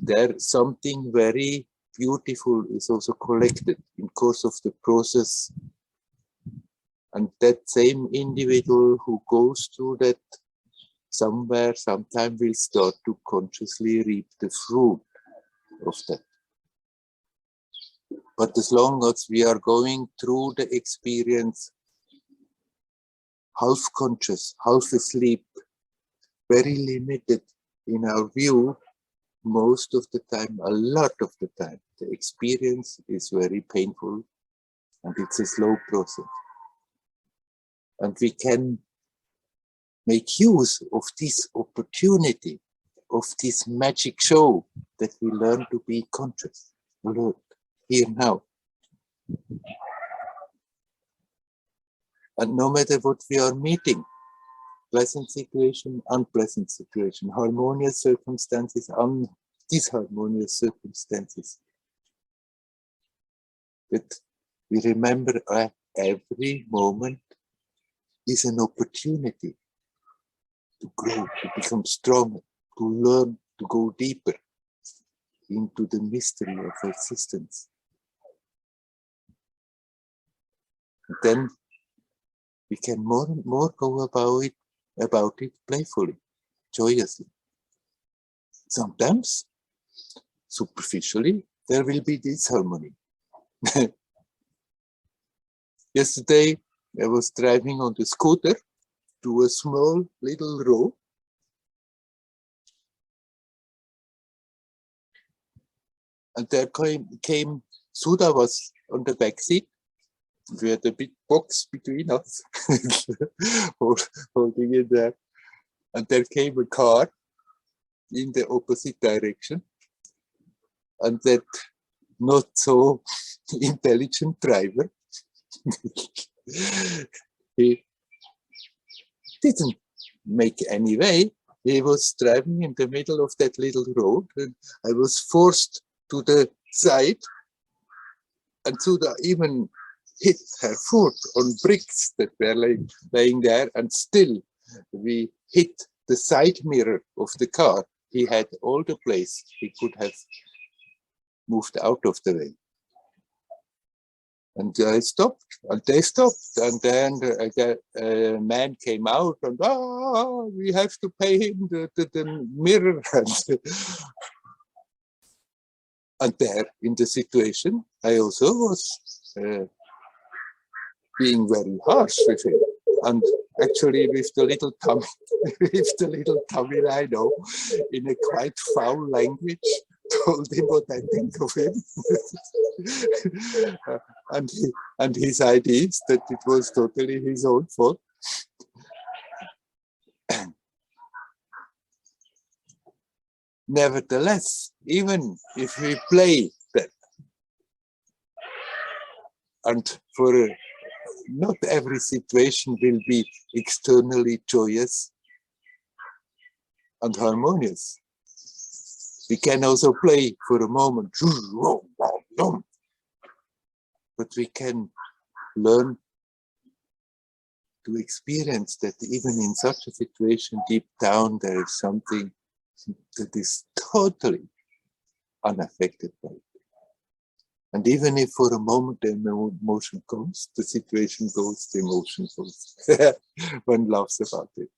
there something very beautiful is also collected in course of the process. And that same individual who goes through that somewhere, sometime will start to consciously reap the fruit of that. But as long as we are going through the experience half conscious, half asleep, very limited in our view, most of the time, a lot of the time, the experience is very painful and it's a slow process. And we can make use of this opportunity, of this magic show that we learn to be conscious, alert, here now. And no matter what we are meeting, pleasant situation, unpleasant situation, harmonious circumstances, disharmonious circumstances, that we remember every moment is an opportunity to grow, to become stronger, to learn, to go deeper into the mystery of existence. And then we can more and more go about it playfully, joyously. Sometimes, superficially, there will be disharmony. Yesterday, I was driving on the scooter to a small little road. And there came Sudha was on the back seat. We had a big box between us, holding it there. And there came a car in the opposite direction. And that not so intelligent driver, he didn't make any way. He was driving in the middle of that little road, and I was forced to the side, and Sudha even hit her foot on bricks that were laying there, and still we hit the side mirror of the car. He had all the place he could have moved out of the way. And I stopped, and they stopped, and then a man came out, and we have to pay him the mirror. And there, in the situation, I also was being very harsh with him, and actually with the little Tamil, I know, in a quite foul language, told him what I think of him. and his ideas that it was totally his own fault. Nevertheless, even if we play that, and for not every situation will be externally joyous and harmonious. We can also play for a moment, but we can learn to experience that even in such a situation, deep down, there is something that is totally unaffected by it. And even if for a moment the emotion comes, the situation goes, the emotion goes. One laughs about it.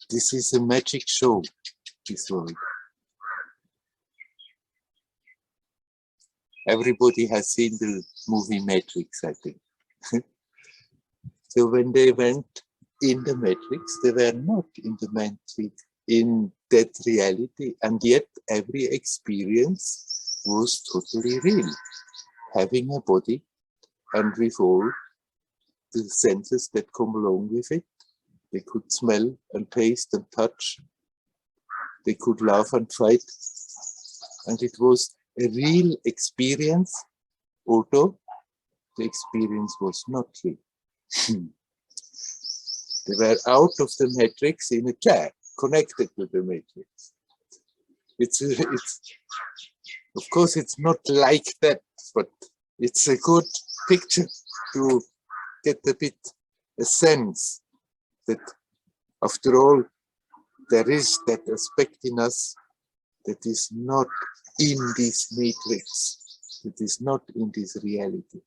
This is a magic show, this world. Everybody has seen the movie Matrix, I think. So when they went in the Matrix, they were not in the Matrix, in that reality, and yet every experience was totally real. Having a body and with all the senses that come along with it. They could smell and taste and touch. They could laugh and fight. And it was a real experience, although the experience was not real. They were out of the matrix in a chair, connected to the matrix. It's of course, it's not like that, but it's a good picture to get a bit a sense that after all, there is that aspect in us that is not in this matrix, that is not in this reality.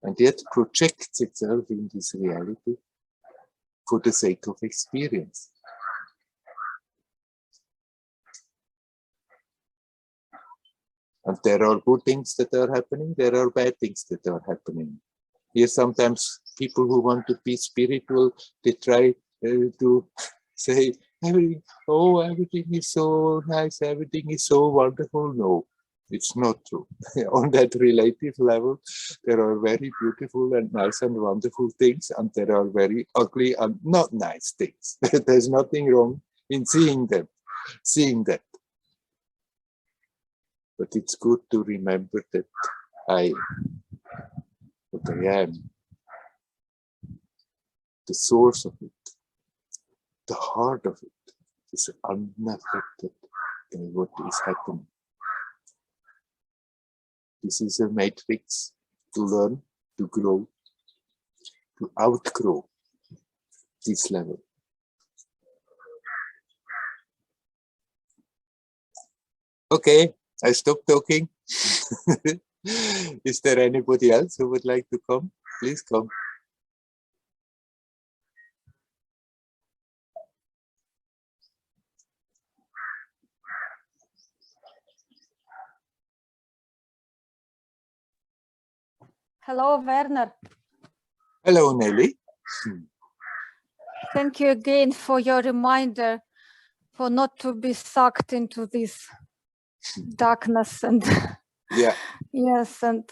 And yet projects itself in this reality for the sake of experience. And there are good things that are happening, there are bad things that are happening. Here sometimes people who want to be spiritual, they try to say, everything is so nice, everything is so wonderful. No, it's not true. On that relative level, there are very beautiful and nice and wonderful things, and there are very ugly and not nice things. There's nothing wrong in seeing them, seeing that. But it's good to remember that what I am, the source of it, the heart of it, is unaffected by what is happening. This is a matrix to learn, to grow, to outgrow this level. Okay, I stop talking. Is there anybody else who would like to come? Please come. Hello, Werner. Hello, Nelly. Thank you again for your reminder for not to be sucked into this darkness and yeah, yes, and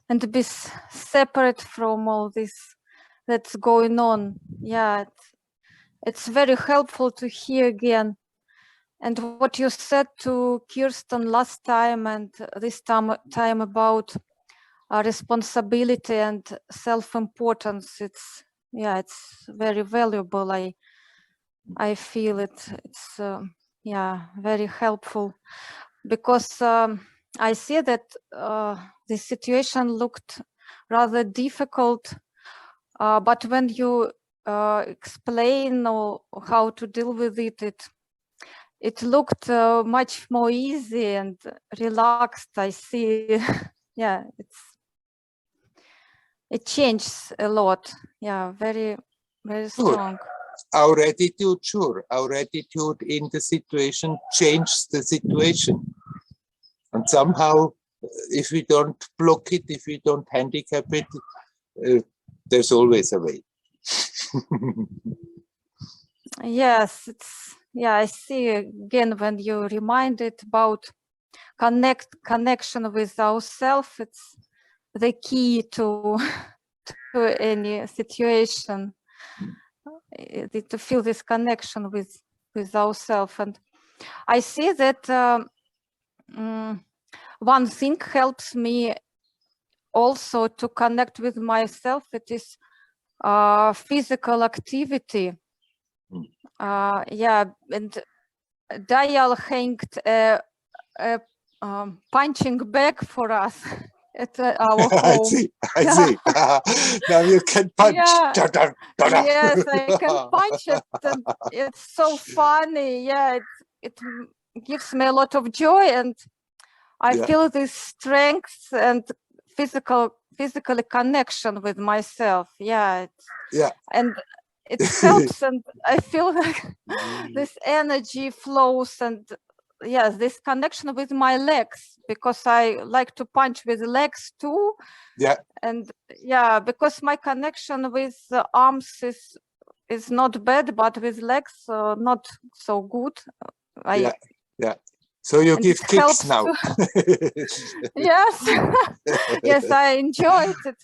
and to be separate from all this that's going on. Yeah, it's very helpful to hear again. And what you said to Kirsten last time and this time about responsibility and self-importance, it's very valuable. I feel it's very helpful, because I see that the situation looked rather difficult, but when you explain how to deal with it, it looked much more easy and relaxed. I see. Yeah, it changes a lot. Yeah, very, very strong. Our attitude, sure. Our attitude in the situation changes the situation. And somehow, if we don't block it, if we don't handicap it, there's always a way. Yes, I see again when you reminded about connection with ourselves, it's the key to any situation, to feel this connection with ourselves. And I see that one thing helps me also to connect with myself. It is physical activity. Yeah, and Dayal hanged a punching bag for us at our home. I see. Now you can punch. Yeah. Da, da, da, da. Yes, I can punch it, and it's so funny. Yeah, it gives me a lot of joy, and I Yeah. feel this strength and physically connection with myself. Yeah, Yeah. and it helps, and I feel like this energy flows, and yes, this connection with my legs, because I like to punch with legs too. Yeah. And yeah, because my connection with the arms is not bad, but with legs not so good. Yeah. So you And give it kicks helps now. Yes, yes, I enjoy it.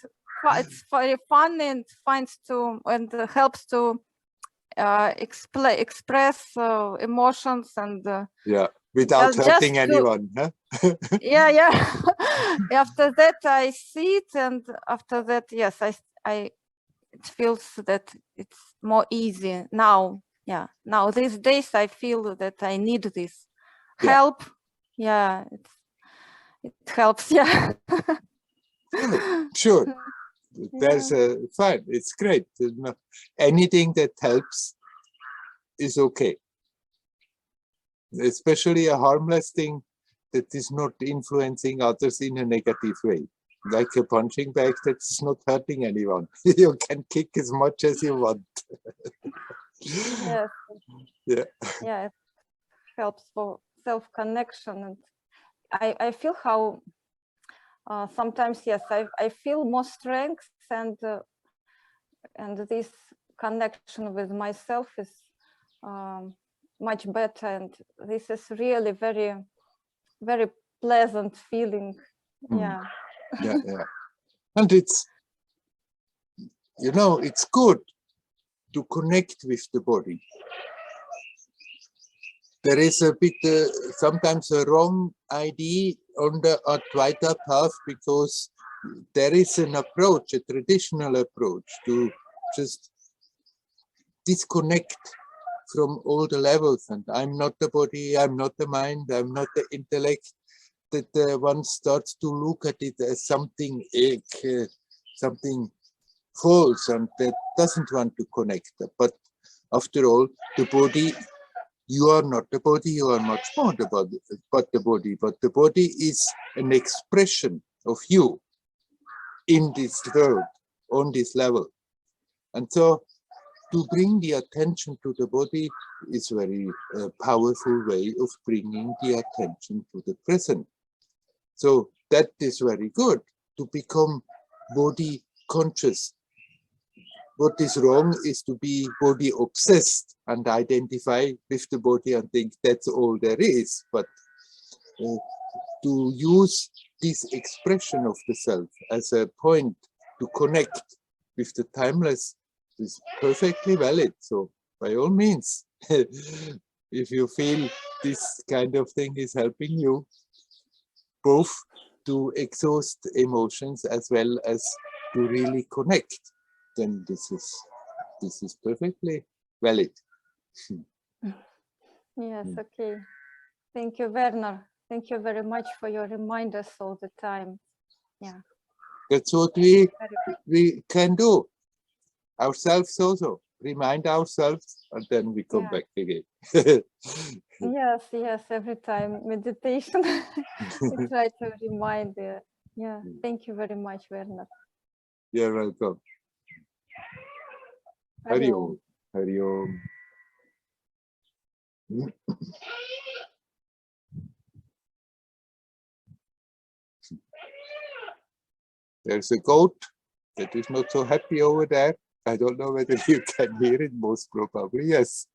It's very fun and helps to express emotions and Yeah. Without just hurting to- anyone. Huh? yeah. After that, I see it, and after that, yes, it feels that it's more easy now. Yeah, now these days I feel that I need this help. Yeah, it helps. Yeah. Sure. There's fine. It's great. Anything that helps is okay. Especially a harmless thing that is not influencing others in a negative way. Like a punching bag that's not hurting anyone. You can kick as much as you want. Yes. Yeah. Yeah, it helps for self-connection, and I feel how sometimes, yes, I feel more strength, and this connection with myself is much better, and this is really very, very pleasant feeling. Yeah. Yeah. And it's, it's good to connect with the body. There is a bit, sometimes a wrong idea on the Advaita path, because there is an approach, a traditional approach, to just disconnect from all the levels. And I'm not the body, I'm not the mind, I'm not the intellect. That one starts to look at it as something something false, and that doesn't want to connect. But after all, the body, you are not the body, you are much more the body, but the body is an expression of you in this world, on this level. And so to bring the attention to the body is a very powerful way of bringing the attention to the present. So that is very good, to become body conscious. What is wrong is to be body obsessed and identify with the body and think that's all there is. But to use this expression of the self as a point to connect with the timeless is perfectly valid. So by all means, if you feel this kind of thing is helping you both to exhaust emotions as well as to really connect, then this is perfectly valid. Yes, okay. Thank you, Werner. Thank you very much for your reminders all the time. Yeah. That's what we can do ourselves also. Remind ourselves, and then we come back again. Yes, every time meditation, we try to remind. Yeah, thank you very much, Werner. You're welcome. Hari Om. Hari Om. There's a goat that is not so happy over there. I don't know whether you can hear it, most probably, yes.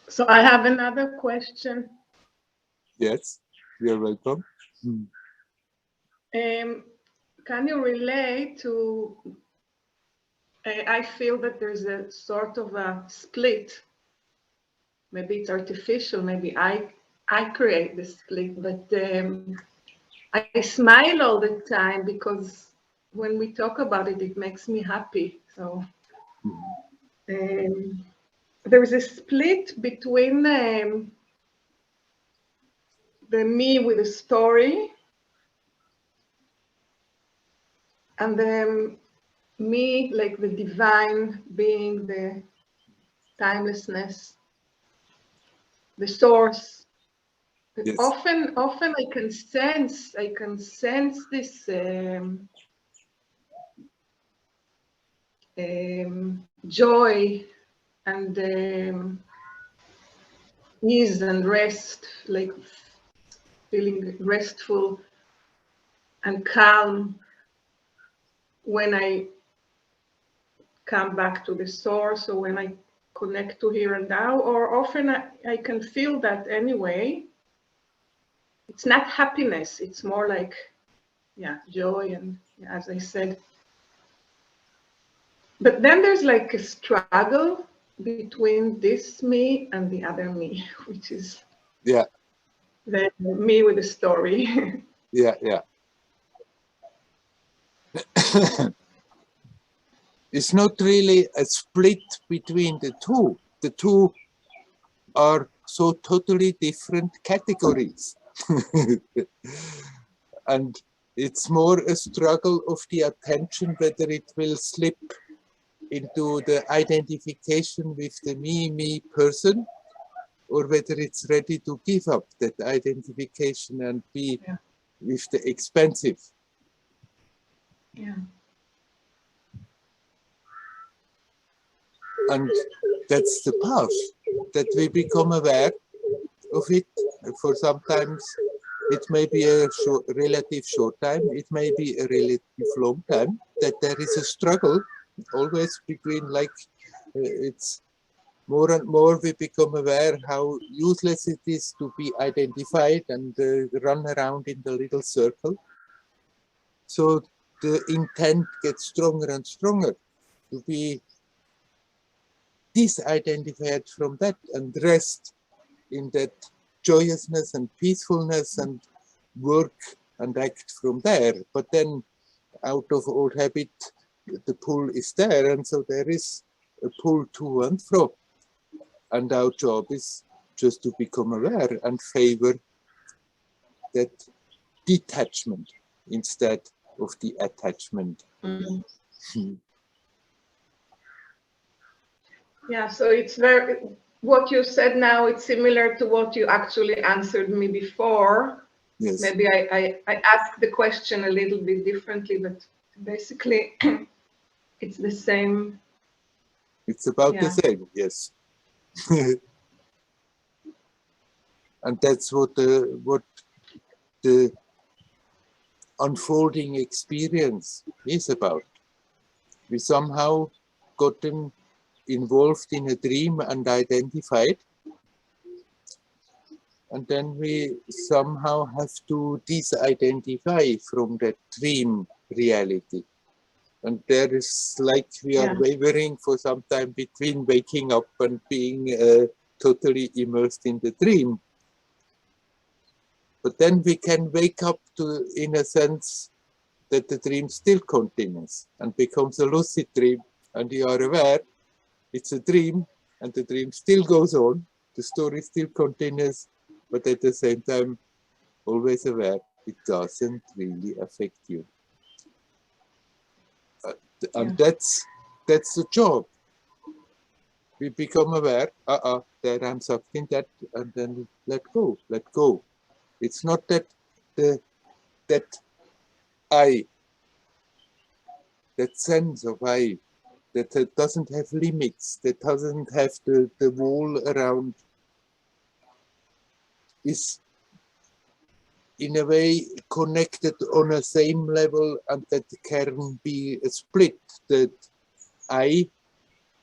So I have another question. Yes, you're welcome. Can you relate to, I feel that there's a sort of a split. Maybe it's artificial, maybe I create the split, but I smile all the time because when we talk about it, it makes me happy. So there is a split between the me with a story and the me, like the divine being, the timelessness, the source. Yes. Often I can sense this joy and ease and rest, like feeling restful and calm when I come back to the source or when I connect to here and now, or often I can feel that anyway. It's not happiness, it's more like, yeah, joy and, as I said. But then there's like a struggle between this me and the other me, which is Yeah. the me with the story. Yeah, yeah. It's not really a split between the two. The two are so totally different categories. And it's more a struggle of the attention, whether it will slip into the identification with the me person, or whether it's ready to give up that identification and be with the expensive. Yeah. And that's the path, that we become aware of it. For sometimes it may be a relative short time, it may be a relative long time, that there is a struggle always between, like, it's more and more we become aware how useless it is to be identified and run around in the little circle. So the intent gets stronger and stronger to be disidentified from that and rest in that joyousness and peacefulness and work and act from there. But then out of old habit, the pull is there, and so there is a pull to and fro. And our job is just to become aware and favor that detachment instead of the attachment. Yeah, so it's very, what you said now, it's similar to what you actually answered me before. Yes. Maybe I asked the question a little bit differently, but basically it's the same. It's about the same, yes. And that's what the unfolding experience is about. We somehow gotten involved in a dream and identified, and then we somehow have to disidentify from that dream reality. And there is like we are wavering for some time between waking up and being totally immersed in the dream. But then we can wake up to, in a sense, that the dream still continues and becomes a lucid dream, and you are aware it's a dream and the dream still goes on, the story still continues, but at the same time always aware it doesn't really affect you. And that's the job. We become aware, there I'm sucked in that, and then let go, let go. It's not that that I, that sense of I, that doesn't have limits, that doesn't have the wall around, is in a way connected on a same level, and that can be a split, that I,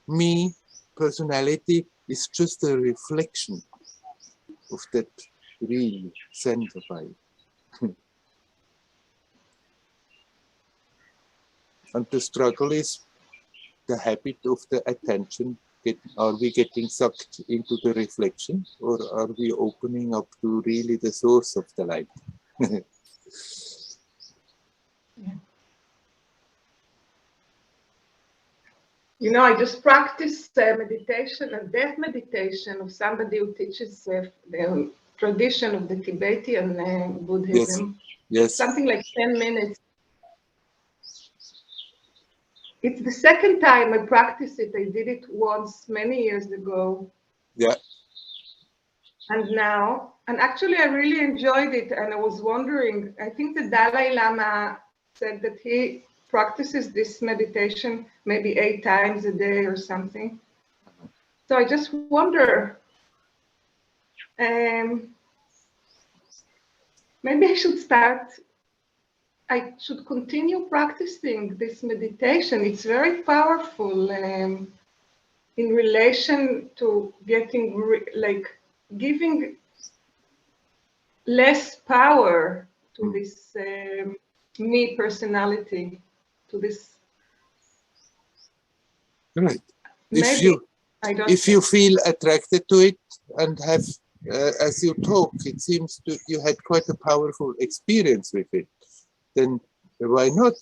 me, personality is just a reflection of that real center fire. And the struggle is the habit of the attention. Are we getting sucked into the reflection, or are we opening up to really the source of the light? You know, I just practiced meditation, a death meditation of somebody who teaches the tradition of the Tibetan Buddhism. Yes. Something like 10 minutes. It's the second time I practiced it. I did it once many years ago. Yeah. And now, and actually I really enjoyed it. And I was wondering, I think the Dalai Lama said that he practices this meditation maybe 8 times a day or something. So I just wonder, maybe I should continue practicing this meditation. It's very powerful in relation to getting, giving less power to this me personality, to this. Right. Maybe, If you feel attracted to it and have, as you talk, it seems you had quite a powerful experience with it, then why not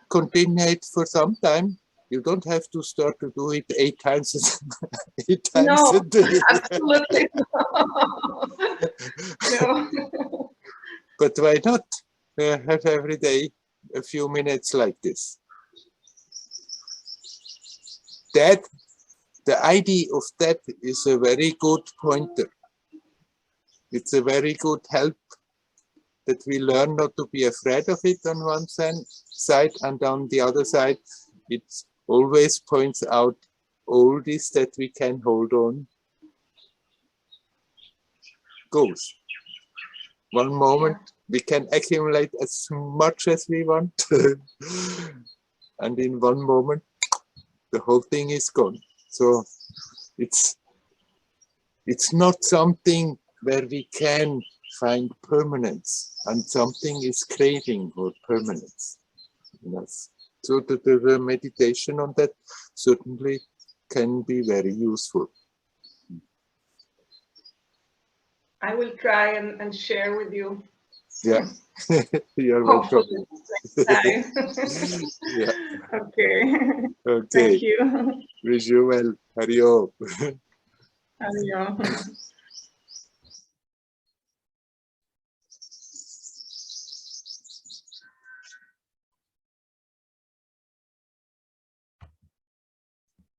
continue it for some time? You don't have to start to do it 8 times a day. Absolutely no. But why not have every day a few minutes like this? That, the idea of that is a very good pointer. It's a very good help that we learn not to be afraid of it on one side, and on the other side, it always points out all this that we can hold on goes. One moment we can accumulate as much as we want, and in one moment the whole thing is gone. So it's not something where we can find permanence, and something is craving for permanence. Yes. So the meditation on that certainly can be very useful. I will try and share with you. Yeah, you're welcome. Time. Yeah. Okay. Okay. Thank you. Wish you well. Hariyo. Hariyo.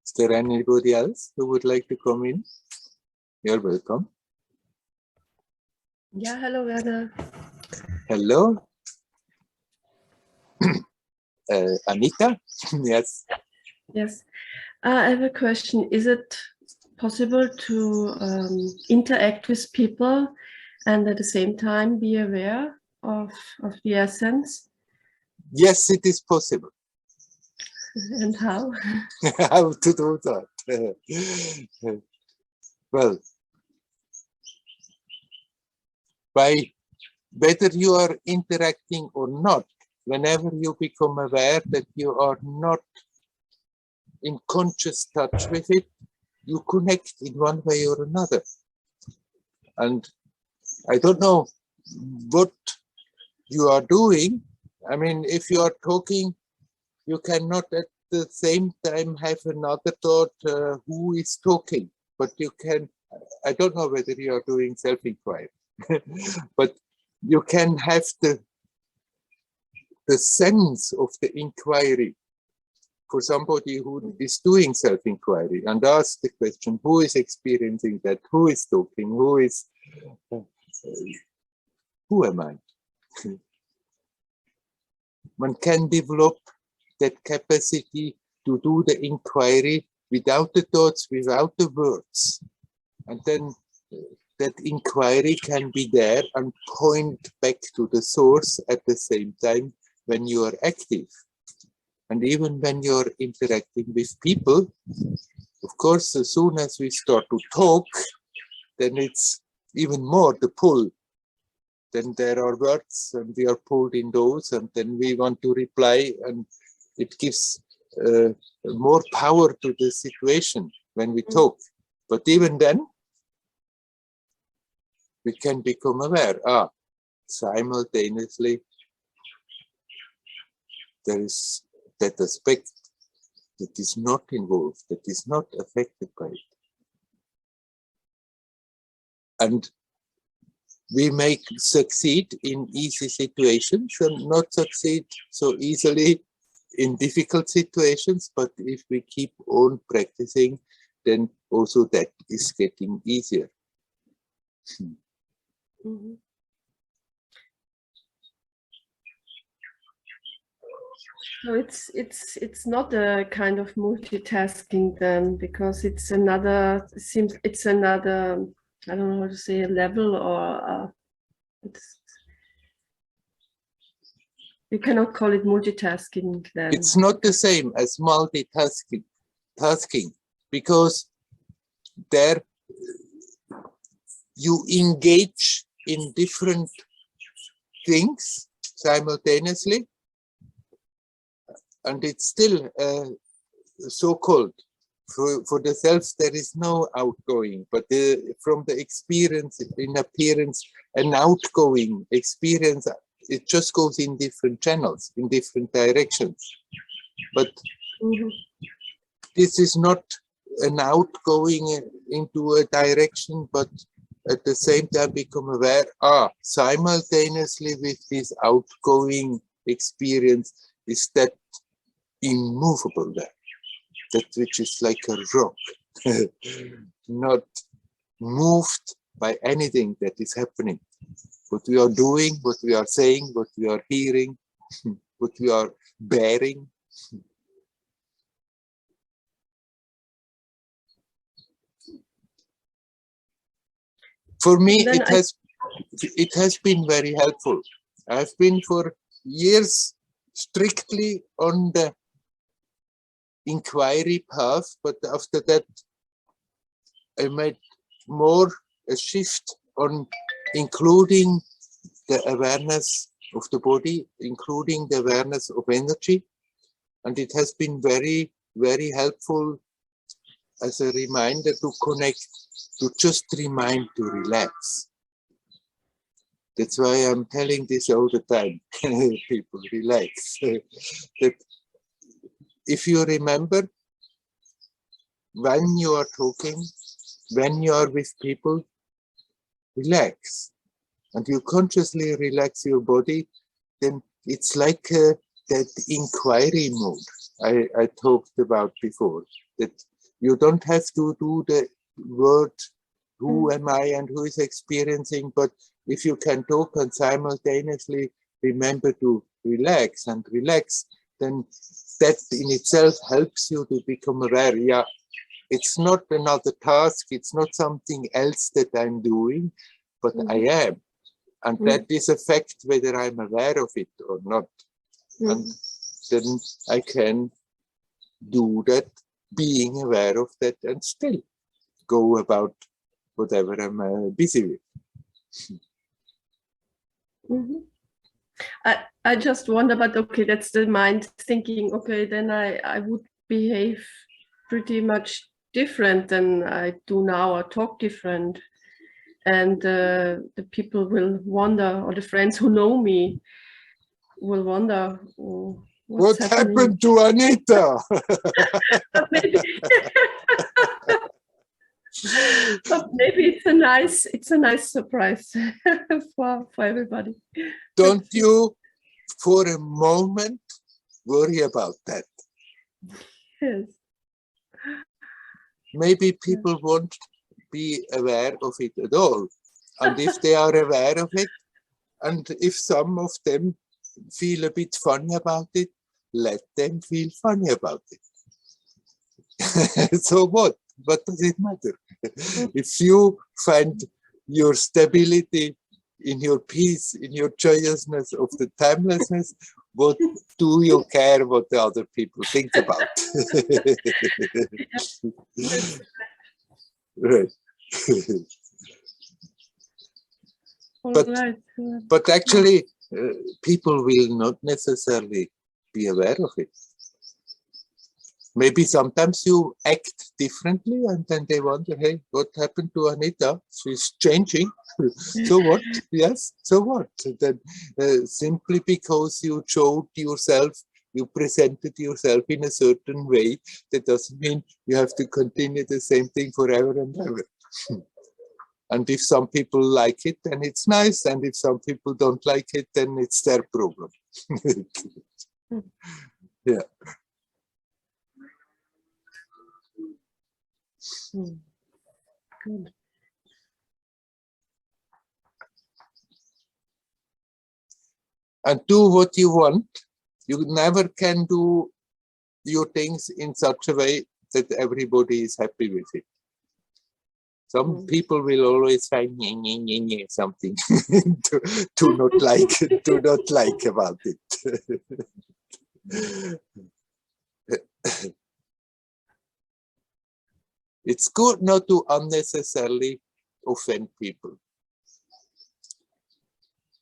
Is there anybody else who would like to come in? You're welcome. Yeah, hello, Werner. Hello. Anita? Yes. Yes, I have a question. Is it possible to interact with people and at the same time be aware of the essence? Yes, it is possible. And how? How to do that? Well, by whether you are interacting or not, whenever you become aware that you are not in conscious touch with it, you connect in one way or another. And I don't know what you are doing. I mean, if you are talking, you cannot at the same time have another thought, who is talking, but you can, I don't know whether you are doing self-inquiry, but you can have the sense of the inquiry for somebody who is doing self-inquiry, and ask the question, who is experiencing that, who is talking, who am I? One can develop that capacity to do the inquiry without the thoughts, without the words. And then that inquiry can be there and point back to the source at the same time when you are active. And even when you're interacting with people, Of course, as soon as we start to talk, then it's even more the pull. Then there are words and we are pulled in those, and then we want to reply, and it gives more power to the situation when we talk. But even then, we can become aware, simultaneously, there is that aspect that is not involved, that is not affected by it. And we may succeed in easy situations and not succeed so easily in difficult situations, but if we keep on practicing, then also that is getting easier. Mm-hmm. So it's not a kind of multitasking then, because it's another, it's another, I don't know how to say, a level, or you cannot call it multitasking then. It's not the same as multitasking, because there you engage in different things simultaneously, and it's still so-called. For the self, there is no outgoing, but from the experience in appearance, an outgoing experience, it just goes in different channels, in different directions. But this is not an outgoing into a direction, but at the same time become aware, simultaneously with this outgoing experience is that immovable there, that which is like a rock, not moved by anything that is happening. What we are doing, what we are saying, what we are hearing, what we are bearing. For me, it has been very helpful. I've been for years strictly on the inquiry path, but after that I made more a shift on including the awareness of the body, including the awareness of energy, and it has been very, very helpful as a reminder to connect, to just remind to relax. That's why I'm telling this all the time. People, relax. That if you remember, when you are talking, when you are with people, relax. And you consciously relax your body, then it's like that inquiry mode I talked about before, that you don't have to do the word, who am I and who is experiencing, but if you can talk and simultaneously remember to relax and relax, then that in itself helps you to become aware. Yeah, it's not another task, it's not something else that I'm doing, but I am. And that is a fact whether I'm aware of it or not. And then I can do that, being aware of that, and still go about whatever I'm busy with. I just wonder, but okay, that's the mind thinking, okay, then I would behave pretty much different than I do now, or talk different. And the people will wonder, or the friends who know me will wonder, what happened to Anita? But maybe it's a nice surprise for everybody. Don't you for a moment worry about that. Yes. Maybe people won't be aware of it at all. And if they are aware of it, and if some of them feel a bit funny about it, let them feel funny about it. So what? What does it matter? If you find your stability in your peace, in your joyousness of the timelessness, what do you care what the other people think about? Right. But actually, people will not necessarily be aware of it. Maybe sometimes you act differently and then they wonder, hey, what happened to Anita? She's changing. So what? Yes, so what? Then simply because you showed yourself, you presented yourself in a certain way, that doesn't mean you have to continue the same thing forever and ever. And if some people like it, then it's nice. And if some people don't like it, then it's their problem. Yeah. Good. And do what you want. You never can do your things in such a way that everybody is happy with it. Some people will always find something to not like about it. It's good not to unnecessarily offend people.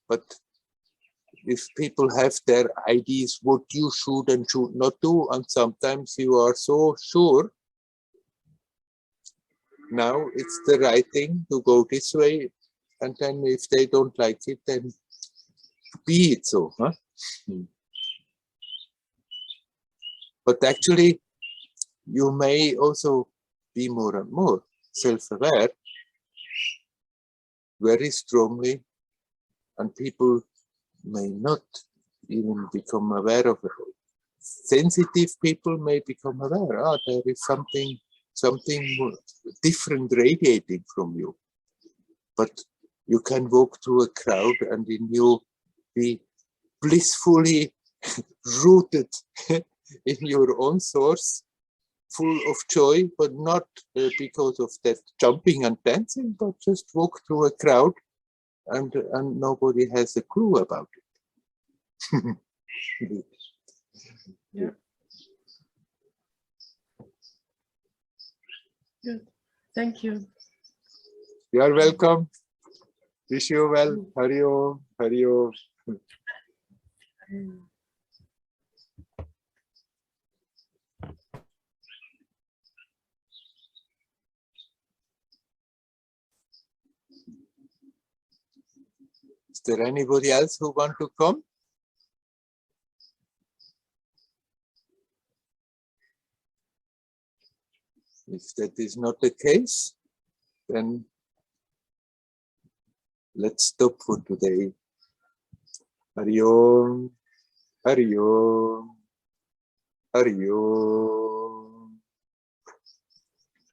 But if people have their ideas what you should and should not do, and sometimes you are so sure now it's the right thing to go this way, and then if they don't like it, then be it so. Huh? But actually, you may also be more and more self-aware very strongly, and people may not even become aware of it. Sensitive people may become aware, there is something different radiating from you. But you can walk through a crowd and in you be blissfully rooted in your own source, full of joy, but not because of that jumping and dancing, but just walk through a crowd and nobody has a clue about it. Yeah. Good. Thank you. You are welcome. Wish you well. Hari Om. Hari Om. Is there anybody else who want to come? If that is not the case, then let's stop for today. Hari Om. Hari Om. Hari Om.